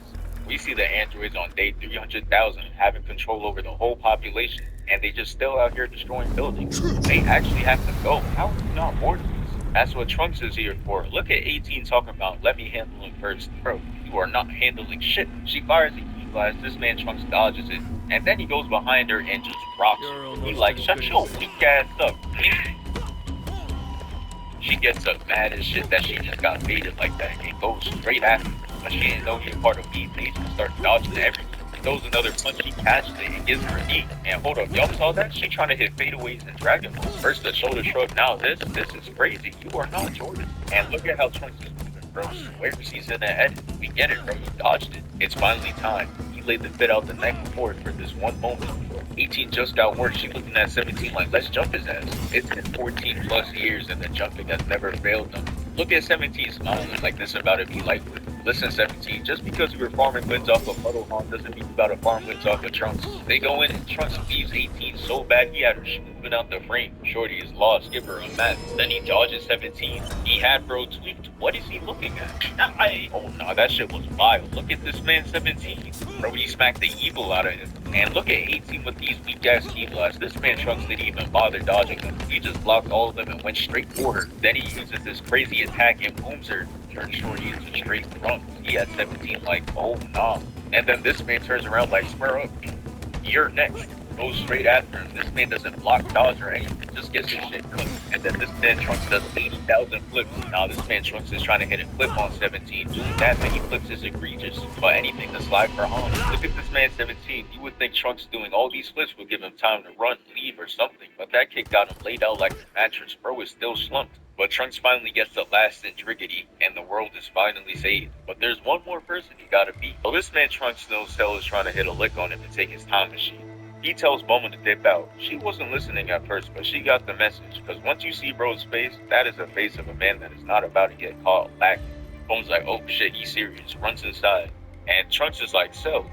We see the androids on day 300,000 having control over the whole population, and they just still out here destroying buildings. They actually have to go. How are you not bored of this? That's what Trunks is here for. Look at 18 talking about, let me handle it first. Bro, you are not handling shit. She fires a key blast, this man Trunks dodges it, and then he goes behind her and just rocks her. He like, shut your weak ass up. She gets up mad as shit that she just got baited like that and goes straight after her. But she didn't know he was part of Beast Age and starts dodging everything. Throws another punch, he catches it and gives her a knee. And hold up, y'all saw that? She trying to hit fadeaways in Dragon Ball. First the shoulder shrug, now this is crazy. You are not Jordan. And look at how Trunks is moving, bro. Where he's in the head. We get it, bro. He dodged it. It's finally time. He laid the fit out the night before for this one moment. 18 just got work. She looking at 17 like, let's jump his ass. It's been 14 plus years and the jumping has never failed them. Look at 17 smiling like this about to be like, listen 17, just because we were farming wins off of Puddlehawn doesn't mean you gotta farm wins off of Trunks. They go in and Trunks leaves 18 so bad he had her moving out the frame. Shorty is lost, give her a mat. Then he dodges 17. He had bro tweaked. What is he looking at? Oh nah, that shit was wild. Look at this man 17. Bro, he smacked the evil out of him. And look at 18 with these weak ass key blasts. This man Trunks didn't even bother dodging them. He just blocked all of them and went straight for her. Then he uses this crazy attack and booms her. Turns Shorty into straight run. He had 17 like, oh nah. And then this man turns around like, square up. You're next. Goes straight after him. This man doesn't block, dodge, or anything. Just gets his shit cooked. And then this man Trunks does 80,000 flips. Now this man Trunks is trying to hit a flip on 17. Doing that many flips is egregious. But anything to slide for Han. Look at this man 17. You would think Trunks doing all these flips would give him time to run, leave, or something. But that kick got him laid out like a mattress. Bro is still slumped. But Trunks finally gets the last Androgynous, and the world is finally saved. But there's one more person he gotta beat. So this man Trunks knows Cell is trying to hit a lick on him and take his time machine. He tells Bulma to dip out. She wasn't listening at first, but she got the message. Because once you see bro's face, that is the face of a man that is not about to get caught lacking. Bulma's like, oh shit, he's serious. Runs inside. And Trunks is like, Cell,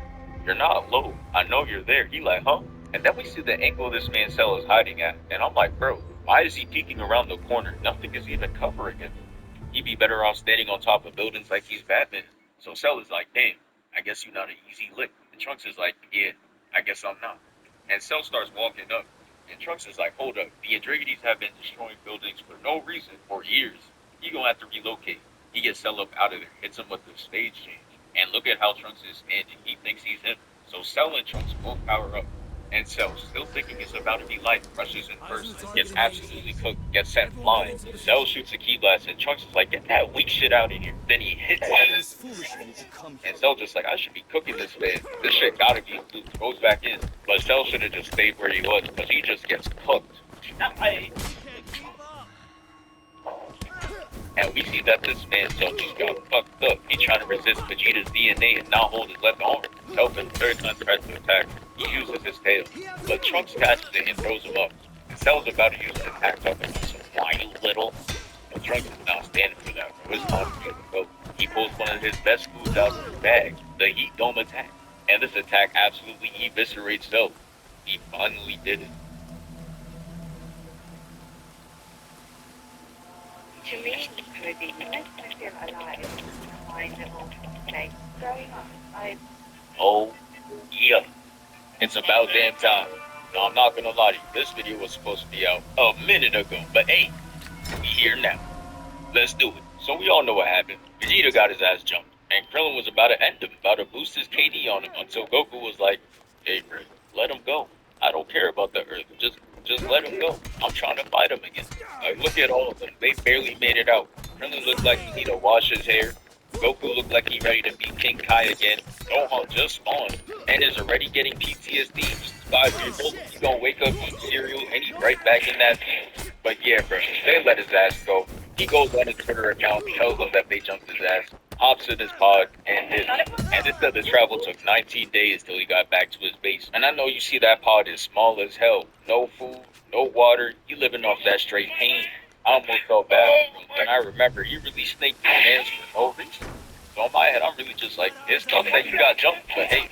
you're not low. I know you're there. He like, huh? And then we see the angle this man Cell is hiding at. And I'm like, bro, why is he peeking around the corner? Nothing is even covering him. He'd be better off standing on top of buildings like he's Batman. So Cell is like, damn, I guess you're not an easy lick. And Trunks is like, yeah, I guess I'm not. And Cell starts walking up. And Trunks is like, hold up, the Androgynous have been destroying buildings for no reason for years. You gonna have to relocate. He gets Cell up out of there, hits him with the stage change. And look at how Trunks is standing. He thinks he's him. So Cell and Trunks both power up. And Cell, still thinking it's about to be light, rushes in first, gets absolutely cooked, gets sent flying. Cell shoots a key blast, and Trunks is like, get that weak shit out of here. Then he hits him. And Cell just like, I should be cooking this man. This shit gotta be looped. Goes back in. But Cell should have just stayed where he was, because he just gets cooked. And we see that this man Cell just got fucked up. He trying to resist Vegeta's DNA and not hold his left arm. Cell for the third time tries to attack. He uses his tail, but Trunks catches it and throws him up. And Cell's about to use an attack talking about some why you little. But Trunks is not standing for that. It's time to go. He pulls one of his best moves out of his bag, the Heat Dome attack. And this attack absolutely eviscerates Cell. He finally did it. To me, movie makes me feel alive. My little mistake growing up, Oh, yeah. It's about damn time. No, I'm not gonna lie to you. This video was supposed to be out a minute ago, but hey, we here now. Let's do it. So we all know what happened. Vegeta got his ass jumped, and Krillin was about to end him, about to boost his KD on him, until Goku was like, "Hey, bro, let him go. I don't care about the Earth. Just let him go. I'm trying to fight him again." Like, look at all of them. They barely made it out. Krillin looked like he need to wash his hair. Goku looked like he ready to beat King Kai again. Gohan just spawned and is already getting PTSD. 5 years old, he gonna wake up, eat cereal, and he's right back in that field. But yeah, bro, they let his ass go. He goes on his Twitter account, tells them that they jumped his ass, hops in his pod, and did it. And it said the travel took 19 days till he got back to his base. And I know you see that pod is small as hell. No food, no water, you living off that straight pain. I almost felt bad for him, and I remember he really snaked his hands for no reason. So in my head, I'm really just like, it's tough that you got jumped, but hey,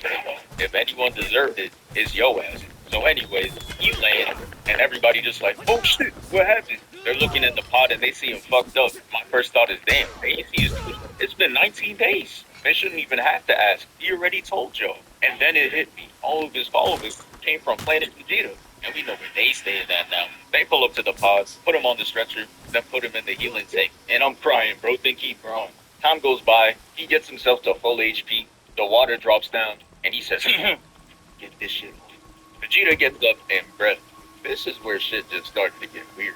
if anyone deserved it, it's yo ass. So anyways, he land, and everybody just like, oh shit, what happened? They're looking in the pod and they see him fucked up. My first thought is, damn, they ain't see his tweet. It's been 19 days. They shouldn't even have to ask. He already told y'all. And then it hit me. All of his followers came from Planet Vegeta. And we know where they stay at now. They pull up to the pods, put him on the stretcher, then put him in the healing tank. And I'm crying, bro. Think he wrong. Time goes by. He gets himself to full HP. The water drops down. And he says, get this shit. Vegeta gets up and, bruh, this is where shit just started to get weird.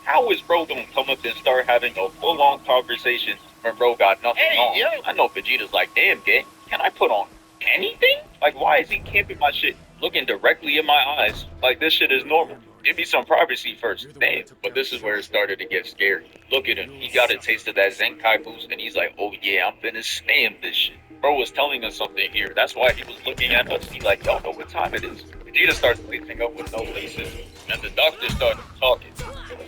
How is bro gonna come up and start having a full-on conversation when bro got nothing on? I know Vegeta's like, damn, gang, can I put on anything? Like, why is he camping my shit? Looking directly in my eyes, like this shit is normal. Give me some privacy first, damn. But this is where it started to get scary. Look at him, he got a taste of that Zenkai boost, and he's like, oh yeah, I'm finna spam this shit. Bro was telling us something here, that's why he was looking at us. He's like, y'all know what time it is. Vegeta starts lacing up with no laces, and the doctor started talking.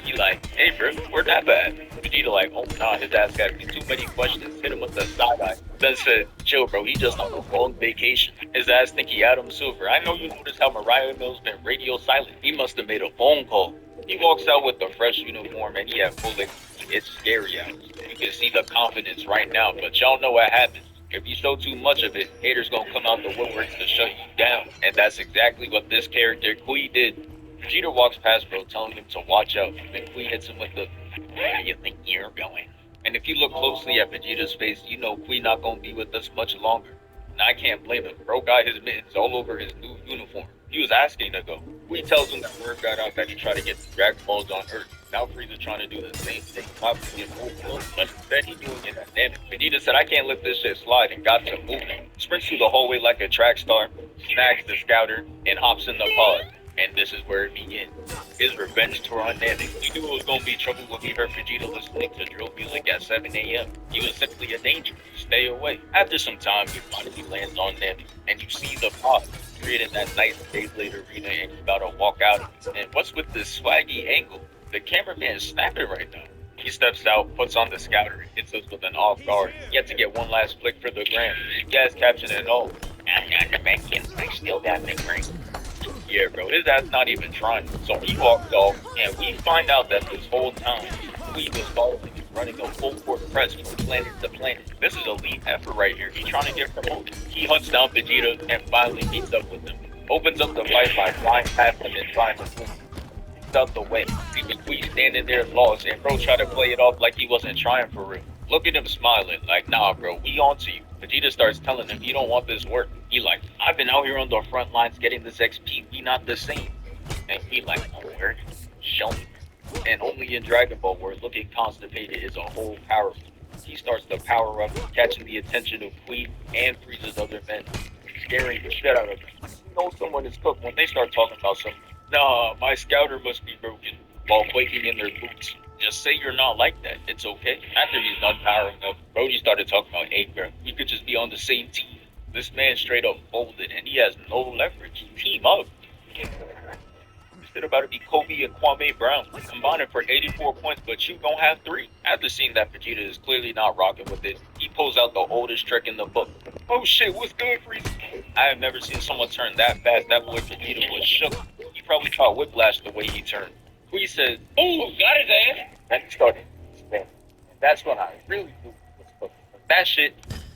He like, hey bro, where'd that at? Vegeta like, oh nah, his ass got me too many questions, hit him with the side eye. Then said, chill bro, he just on a long vacation. His ass think he Adam Silver. I know you noticed how Mariah Mills been radio silent. He must have made a phone call. He walks out with a fresh uniform and he had full it's scary out. You can see the confidence right now, but y'all know what happens. If you show too much of it, haters gonna come out the woodworks to shut you down. And that's exactly what this character, Kui, did. Vegeta walks past bro, telling him to watch out. Then Kui hits him with the, where do you think you're going? And if you look closely at Vegeta's face, you know Kui not gonna be with us much longer. And I can't blame him. Bro got his mittens all over his new uniform. He was asking to go. Kui tells him that word got out that he tried to get the Dragon Balls on Earth. Now Frieza trying to do the same thing, probably get more close, but instead he doing it at damage. Vegeta said, I can't let this shit slide, and got to moving. Sprints through the hallway like a track star, snags the scouter, and hops in the pod. And this is where it begins. His revenge tour on Namek. He knew it was gonna be trouble when he heard Vegeta listening to drill music at 7 a.m. He was simply a danger. Stay away. After some time, he finally lands on Namek, and you see the pod creating that nice Beyblade arena, and he's about to walk out. And what's with this swaggy angle? The cameraman is snapping right now. He steps out, puts on the scouter, and hits us with an off guard. Yet to get one last flick for the gram. Gas caption and all. I'm not the Mexican, I still got the ring. Yeah, bro, his ass not even trying. So he walks off, and we find out that this whole time, we was following him, running a full court press from planet to planet. This is elite effort right here. He's trying to get promoted. He hunts down Vegeta and finally meets up with him. Opens up the fight by flying past him and trying to move out the way. Even Kui standing there lost, and bro tried to play it off like he wasn't trying for real. Look at him smiling, like, nah bro, we on to you. Vegeta starts telling him you don't want this work. He like, I've been out here on the front lines getting this XP, we not the same. And he like, oh word, show me. And only in Dragon Ball where looking constipated is a whole power. He starts to power up, catching the attention of Kui and Frieza's other men, scaring the shit out of them. You know someone is cooked when they start talking about something. Nah, my scouter must be broken, while quaking in their boots. Just say you're not like that, it's okay. After he's done powering up, Brody started talking about, hey bro, we could just be on the same team. This man straight up folded, and he has no leverage. Team up. Instead about to be Kobe and Kwame Brown, combining for 84 points, but you don't have 3. After seeing that Vegeta is clearly not rocking with it, he pulls out the oldest trick in the book. Oh shit, what's good, Frieza? I have never seen someone turn that fast. That boy Vegeta was shook. He probably caught whiplash the way he turned. Kui said, oh, got his ass. And he started spinning. And that's when I really knew it was that shit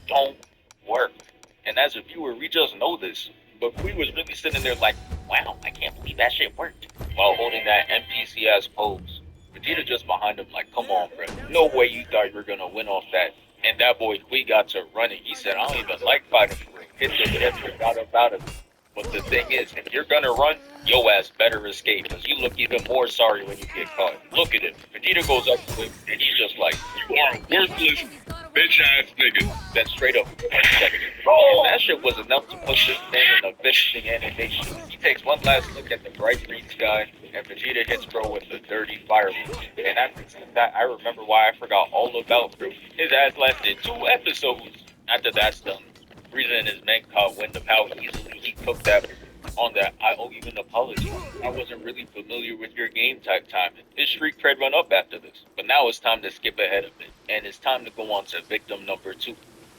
don't work. And as a viewer, we just know this. but Kui was really sitting there like, wow, I can't believe that shit worked. While holding that NPC ass pose. Vegeta just behind him like, come on, bro. No way you thought you were gonna win off that. And that boy Kui got to running. He said, I don't even like fighting for it. Hit the death got up out of it. But the thing is, if you're gonna run, yo ass better escape, because you look even more sorry when you get caught. Look at him. Vegeta goes up to him, and he's just like, you are a worthless, bitch ass nigga. Then straight up, and that shit was enough to push this thing in a finishing animation. He takes one last look at the bright green sky, and Vegeta hits bro with a dirty fire move. And after that, I remember why I forgot all about bro. His ass lasted 2 episodes. After that's done, Frieza and his men caught wind of how easily he took that on that. I owe you an apology. I wasn't really familiar with your game type timing. His street cred went up after this. But now it's time to skip ahead a bit. And it's time to go on to victim number 2,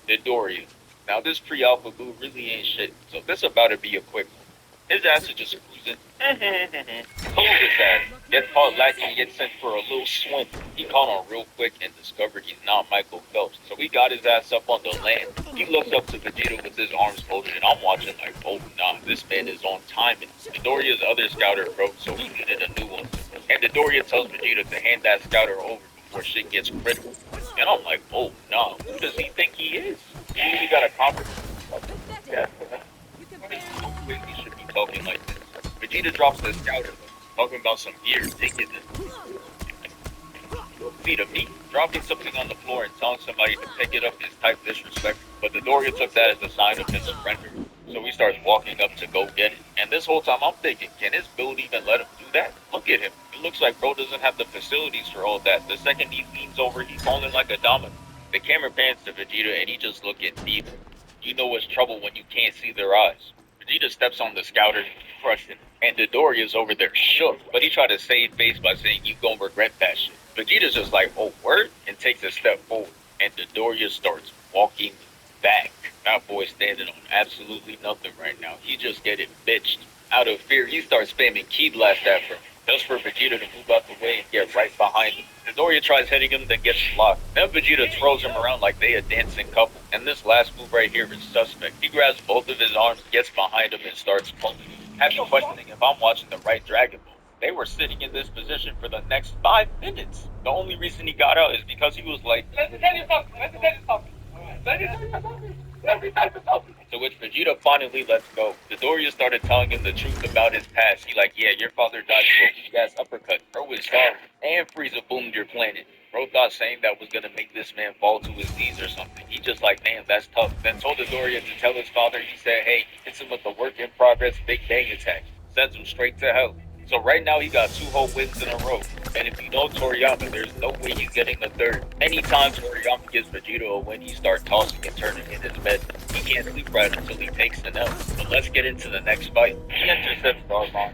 Midoriya. Now this pre-alpha boo really ain't shit. So this about to be a quick one. His ass is just cruising. Hold his ass. Gets caught lacking and gets sent for a little swim. He caught on real quick and discovered he's not Michael Phelps. So he got his ass up on the land. He looks up to Vegeta with his arms folded, and I'm watching like, oh nah, this man is on timing. Midoriya's other scouter broke, so he needed a new one. And Midoriya tells Vegeta to hand that scouter over before shit gets critical. And I'm like, oh nah, who does he think he is? He got a conference. Yeah. He should be talking like this. Vegeta drops the scouter, talking about some gear, taking it. See to me, dropping something on the floor and telling somebody to pick it up is type disrespect, but Midoriya took that as a sign of his surrender. So he starts walking up to go get it. And this whole time I'm thinking, can his build even let him do that? Look at him. It looks like bro doesn't have the facilities for all that. The second he leans over, he's falling like a domino. The camera pans to Vegeta and he just looking deep. You know it's trouble when you can't see their eyes. Vegeta steps on the scouter, crushed it, and Midoriya's over there shook, but he tried to save face by saying, you gon' regret that shit. Vegeta's just like, oh word, and takes a step forward, and Midoriya starts walking back. That boy standing on absolutely nothing right now. He just getting bitched. Out of fear, he starts spamming Ki Blast at him, just for Vegeta to move out the way and get right behind him. Midoriya tries hitting him, then gets blocked. Then Vegeta throws him around like they a dancing couple. And this last move right here is suspect. He grabs both of his arms, gets behind him, and starts pulling. Have me questioning if I'm watching the right Dragon Ball. They were sitting in this position for the next 5 minutes. The only reason he got out is because he was like, let me tell you something. To which Vegeta finally lets go. Midoriya started telling him the truth about his past. He like, yeah, your father died for a big-ass uppercut. Bro was sorry. And Frieza boomed your planet. Bro thought saying that was gonna make this man fall to his knees or something. He just like, damn, that's tough. Then told Midoriya to tell his father. He said, hey, hits him with the work in progress Big Bang attack. Sends him straight to hell. So right now he got 2 whole wins in a row. And if you know Toriyama, there's no way he's getting a third. Anytime Toriyama gives Vegeta a win, he starts tossing and turning in his bed. He can't sleep right until he takes an L. But let's get into the next fight. He intercepts Zarbon.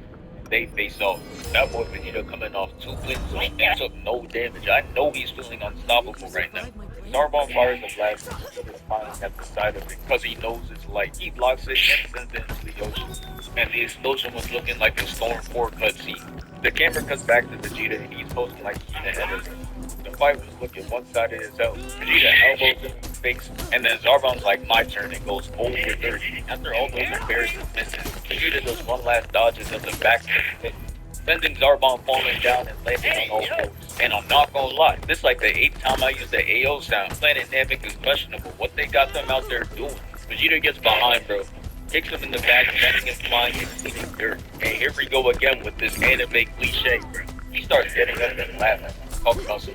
They face off. That boy Vegeta coming off 2 wins and took no damage. I know he's feeling unstoppable right now. Zarbon fires a blast and is smiling at the side of it because he knows it's light. He blocks it and sends it into the ocean. And the explosion was looking like a Storm 4 cutscene. The camera cuts back to Vegeta and he's posting like he's ahead of him. The fight was looking one-sided as hell. Vegeta elbows him in the face, and then Zarbon's like, my turn, and goes over 30. After all those embarrassing misses, Vegeta does one last dodge and does a backflip, sending Zarbon falling down and landing on all fours. And I'm not gonna lie, this is like the 8th time I used the AO sound. Planet Namek is questionable. What they got them out there doing? Vegeta gets behind, bro. Kicks him in the back, sending him flying and cleaning dirt. And here we go again with this anime cliche, bro. He starts getting up and laughing. Talking about some,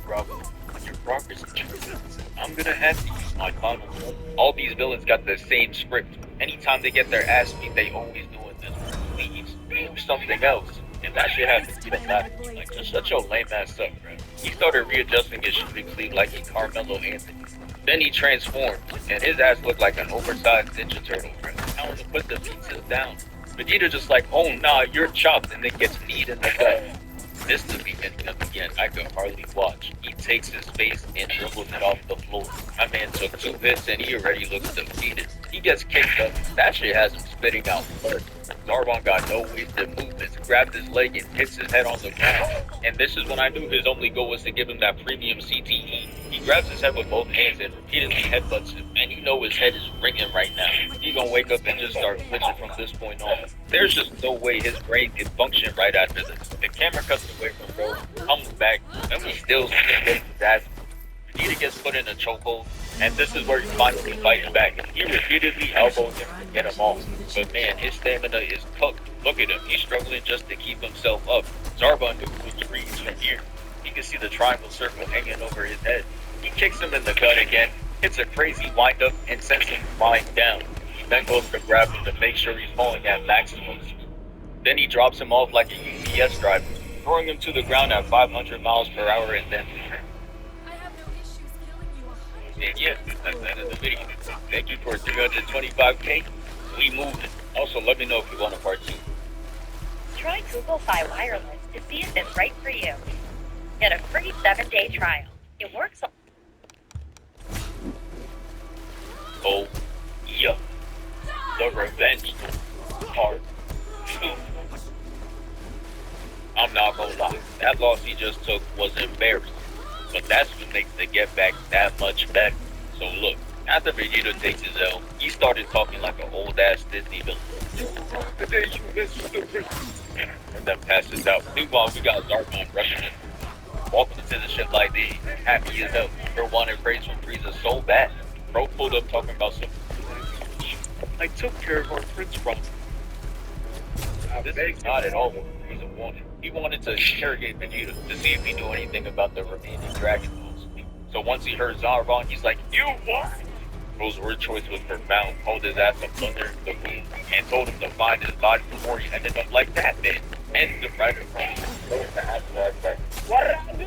bravo, on your progress, I'm gonna have to use my final one. All these villains got the same script. Anytime they get their ass beat, they always doing this. Please, do something else. And that shit has to be the last. Like, just shut your lame ass up, bro. He started readjusting his shooting sleeve like he Carmelo Anthony. Then he transformed, and his ass looked like an oversized Ninja Turtle, bro. I want to put the pizzas down. Vegeta just like, oh nah, you're chopped, and then gets kneed in the gut. This to be ending up again, I could hardly watch. He takes his face and dribbles it off the floor. My man took 2 hits and he already looks defeated. He gets kicked up. That shit has him spitting out blood. Zarbon got no wasted movements. grabbed his leg and hits his head on the ground. And this is when I knew his only goal was to give him that premium CTE. He grabs his head with both hands and repeatedly headbutts him, and you know his head is ringing right now. He gonna wake up and just start glitching from this point on. There's just no way his brain can function right after this. The camera cuts away from Bro, comes back, and we still see him getting his ass. Vegeta gets put in a chokehold, and this is where he finally fights back. He repeatedly elbows him to get him off, but man, his stamina is cooked. Look at him, he's struggling just to keep himself up. Zarbon knew who he reads from here. You can see the triangle circle hanging over his head. He kicks him in the gut again, hits a crazy windup, and sends him flying down. He then goes to grab him to make sure he's falling at maximum speed. Then he drops him off like a UPS driver, throwing him to the ground at 500 miles per hour and then... And yeah, that's the end of the video. Thank you for 325K. We moved it. Also, let me know if you want a part 2. Try Google Fi Wireless to see if it's right for you. Get a free 7-day trial. It works on... Oh, yeah. The Revenge Part 2. I'm not gonna lie, that loss he just took was embarrassing. But that's what makes the get back that much better. So look, after Vegeta takes his L, he started talking like an old ass Disney villain. Today you missed the and then passes out. Meanwhile, we got Zarbon rushing in, walking into the ship like they happy as hell. Bro wanted praise from Frieza so bad. Bro pulled up talking about some. I took care of our prince from. This is not at all what Frieza wanted. He wanted to interrogate Vegeta to see if he knew anything about the remaining Dragon Balls. So once he heard Zarbon, he's like, "You what?" Bro's word choice was profound. Called his ass a thunder, the moon, and told him to find his body before he ended up like that. Then ends the writer from what did I do?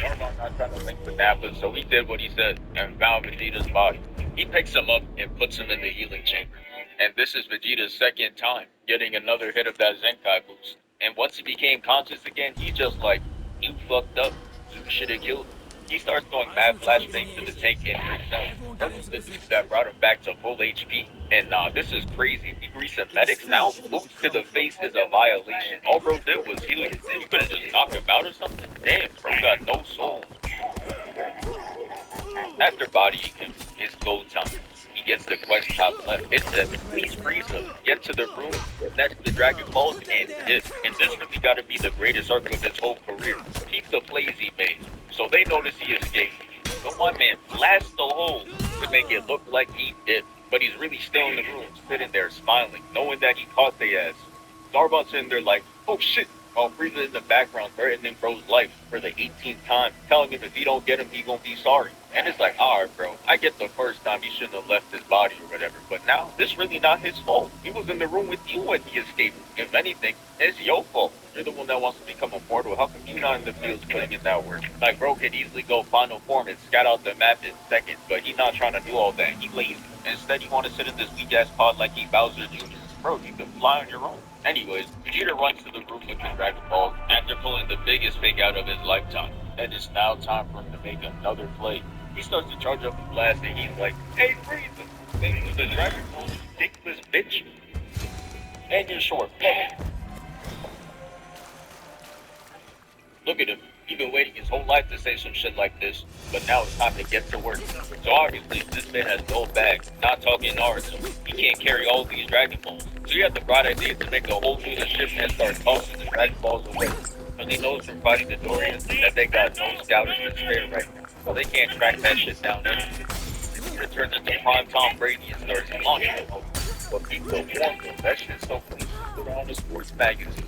Zarbon not trying to link with Nappa, so he did what he said and found Vegeta's body. He picks him up and puts him in the healing chamber. And this is Vegeta's second time getting another hit of that Zenkai boost. And once he became conscious again, he's just like, "You fucked up. You should have killed him." He starts throwing mad flashbangs to the tank and himself. That was the dude that brought him back to full HP. And this is crazy. Degree medics now. Boots to the face is a violation. All Bro did was healing his. You could've just knocked him out or something. Damn, Bro got no soul. After bodying him, it's go time. He gets the quest top left. It says, "Please freeze him. Get to the room next to the Dragon Balls and dip." And this really got to be the greatest arc of his whole career. Keep the plays he made. So they notice he escaped. But one man blasts the hole to make it look like he did. But he's really still in the room, sitting there smiling, knowing that he caught their ass. Zarbon's sitting there like, "Oh shit." While Frieza in the background threatening Bro's life for the 18th time, telling him if he don't get him, he gonna be sorry. And it's like, alright bro, I get the first time he shouldn't have left his body or whatever, but now, this really not his fault. He was in the room with you when he escaped. If anything, it's your fault. You're the one that wants to become immortal. How come you not in the fields putting in that work? Like, bro could easily go final form and scout out the map in seconds, but he not trying to do all that. He lazy. Instead, he want to sit in this weak-ass pod like he Bowser Jr. Bro, you can fly on your own. Anyways, Vegeta runs to the room with the Dragon Ball after pulling the biggest fake out of his lifetime. And it's now time for him to make another play. He starts to charge up the blast and he's like, "Hey, Frieza, thank you, the Dragon Ball, ridiculous bitch. And you're short." Look at him. He's been waiting his whole life to say some shit like this, but now it's time to get to work. So obviously, this man has no bag, not talking Naruto. He can't carry all these Dragon Balls. So he had the bright idea to make a whole fleet of ships and start tossing the Dragon Balls away. Because he knows from fighting the Dorians that they got no scouters to spare right now. So they can't track that shit down there. He returns into prime Tom Brady and starts launching them over. But people warn him, that shit's so clean. Put on the sports magazine.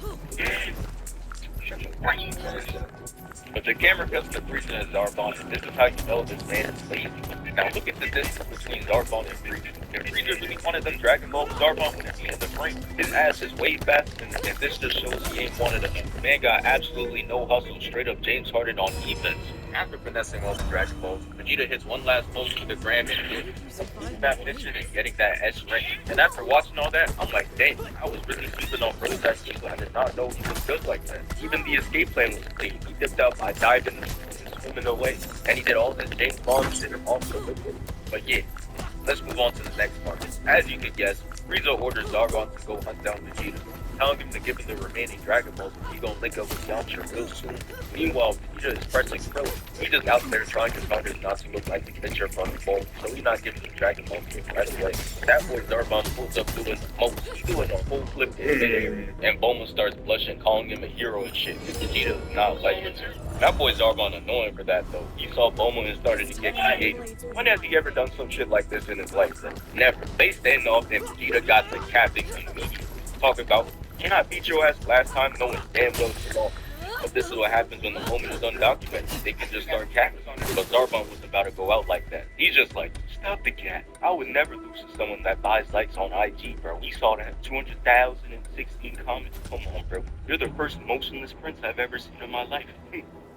But the camera cuts to Frieza and Zarbon, and this is how you know this man is lazy. Now look at the distance between Zarbon and Frieza. If Frieza really wanted them Dragon Balls, Zarbon wouldn't be in the frame. His ass is way faster, and this just shows he ain't one of them. The man got absolutely no hustle, straight up James Harden on defense. After finessing all the Dragon Balls, Vegeta hits one last blow to the Grand and that mission and getting that S rank. And after watching all that, I'm like, dang, I was really sleeping on Bro's that season. I did not know he was good like that. Even the escape plan was clean. He dipped out by diving and swimming away. And he did all this James Bond shit and also liquid. But yeah, let's move on to the next part. As you can guess, Frieza orders Zarbon to go hunt down Vegeta. telling him to give him the remaining Dragon Balls and he gonna link up with Yamcha real soon. Meanwhile, Vegeta is pressing Krillin. He just out there trying his hardest not to look like the picture from the ball, so he's not giving the Dragon Balls to him right away. That boy Zarbon pulls up doing the most. He's doing a whole flip in midair, and Bulma starts blushing, calling him a hero and shit. Vegeta is not like it. That boy Zarbon annoying for that though. He saw Bulma and started to get creative. When has he ever done some shit like this in his life? Never. They stand off and Vegeta got the capping immediately. Talk about, can I beat your ass last time knowing damn well it's wrong? But this is what happens when the moment is undocumented. They can just start capping on it. But Zarbon was about to go out like that. He's just like, stop the cat. I would never lose to someone that buys likes on IG, bro. We saw that 200,016 comments. Come on, bro. You're the first motionless prince I've ever seen in my life.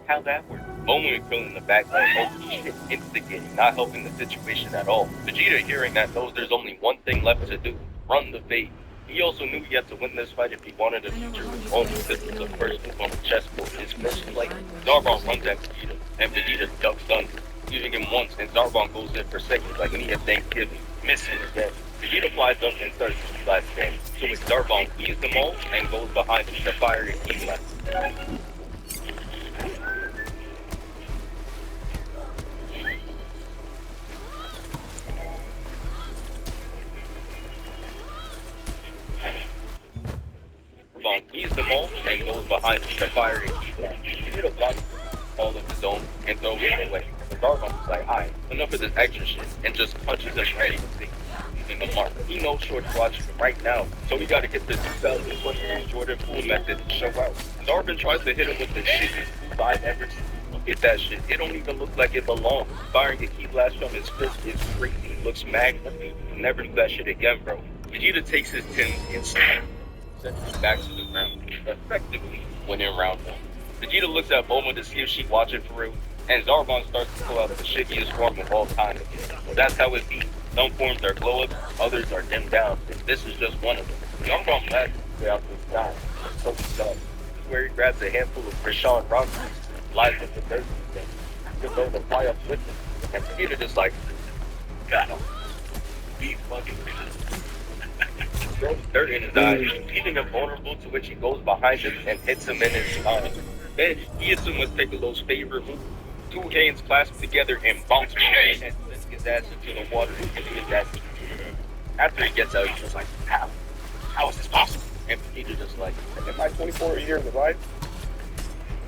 How that work? Bulma and Krillin in the back like, oh shit, instigating, not helping the situation at all. Vegeta, hearing that, knows there's only one thing left to do: run the fade. He also knew he had to win this fight if he wanted a future with Bulma. This was the first move on the chessboard, his first play. Zarbon runs at Vegeta, and Vegeta ducks under, using him once, and Zarbon goes in for seconds like any of Thanksgiving, missing again. Vegeta flies up and starts his last stand, so with Zarbon leaves them all and goes behind him to fire his team left. He's the mole and goes behind him to fire it. Vegeta blocks all of his own and throws it away. The Zarbon's like, alright, enough of this extra shit, and just punches him right in the mark. He knows Short's watching him right now, so we gotta get this 2023 Jordan Poole method to show out. Zarbon tries to hit him with the shittiest move I've ever seen. Look at that shit. It don't even look like it belongs. Firing a key blast from his fist is crazy. It looks magnificent. Never do that shit again, bro. Vegeta takes his Tins inside, sends him back to the ground, effectively winning round one. Vegeta looks at Bulma to see if she's watching for real, and Zarbon starts to pull out the shittiest form of all time again. So that's how it be. Some forms are glow-ups, others are dimmed down, and this is just one of them. Zarbon blasts his way out to the sky, so he does. This is where he grabs a handful of Krishan rock and flies with the dirt to throw the fly up with him. And Vegeta just like, got him. Be fucking throws dirt in his eyes, leaving him vulnerable, to which he goes behind him and hits him in his eye. Then he hits him with Piccolo's favorite move. Two hands clasped together and bounce him and sends his ass into the water and his ass. After he gets out, he's just like, how? How is this possible? And Vegeta just like, In my 24 years of life,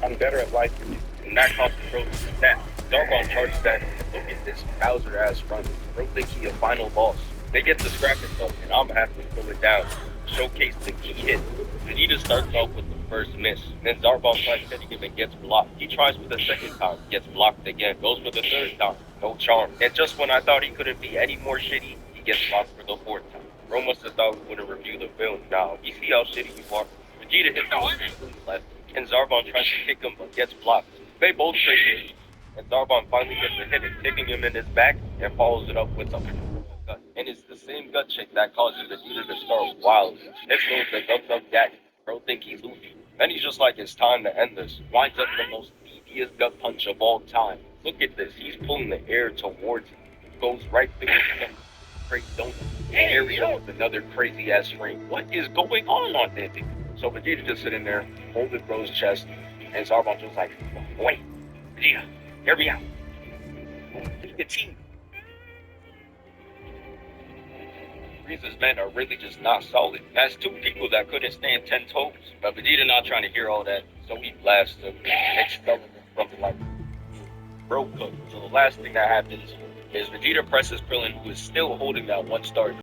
I'm better at life than you. and that comes from that. Zarbon charges back. Look at this Bowser ass run. Bro think he a final boss. They get to scrapping though, and I'm gonna have to pull it down. Showcase the key hit. Vegeta starts off with the first miss. Then Zarbon tries hitting him and gets blocked. He tries for the second time, gets blocked again. Goes for the third time, no charm. And just when I thought he couldn't be any more shitty, he gets blocked for the fourth time. Bro must have thought we would have reviewed the film. Now, you see how shitty you are? Vegeta hits him left, and Zarbon tries to kick him but gets blocked. They both trade it, and Zarbon finally gets a hit, kicking him in his back and follows it up with a gut. And it's the same gut check that causes Vegeta to start wild. This goes the guts up daddy. Bro think he's Luffy. Then he's just like, it's time to end this. Winds up the most devious gut punch of all time. Look at this, he's pulling the air towards him. Goes right through his stomach. Crazy donut. Area with another crazy ass ring. What is going on there? So Vegeta just sitting there, holding Bro's chest, and Zarbon just like, wait, Vegeta, hear me out. The team. Frieza's men are really just not solid. That's two people that couldn't stand 10 toes. But Vegeta not trying to hear all that, so he blasts them, expelling them from the light. Bro cooked. So the last thing that happens is Vegeta presses Krillin, who is still holding that 1-star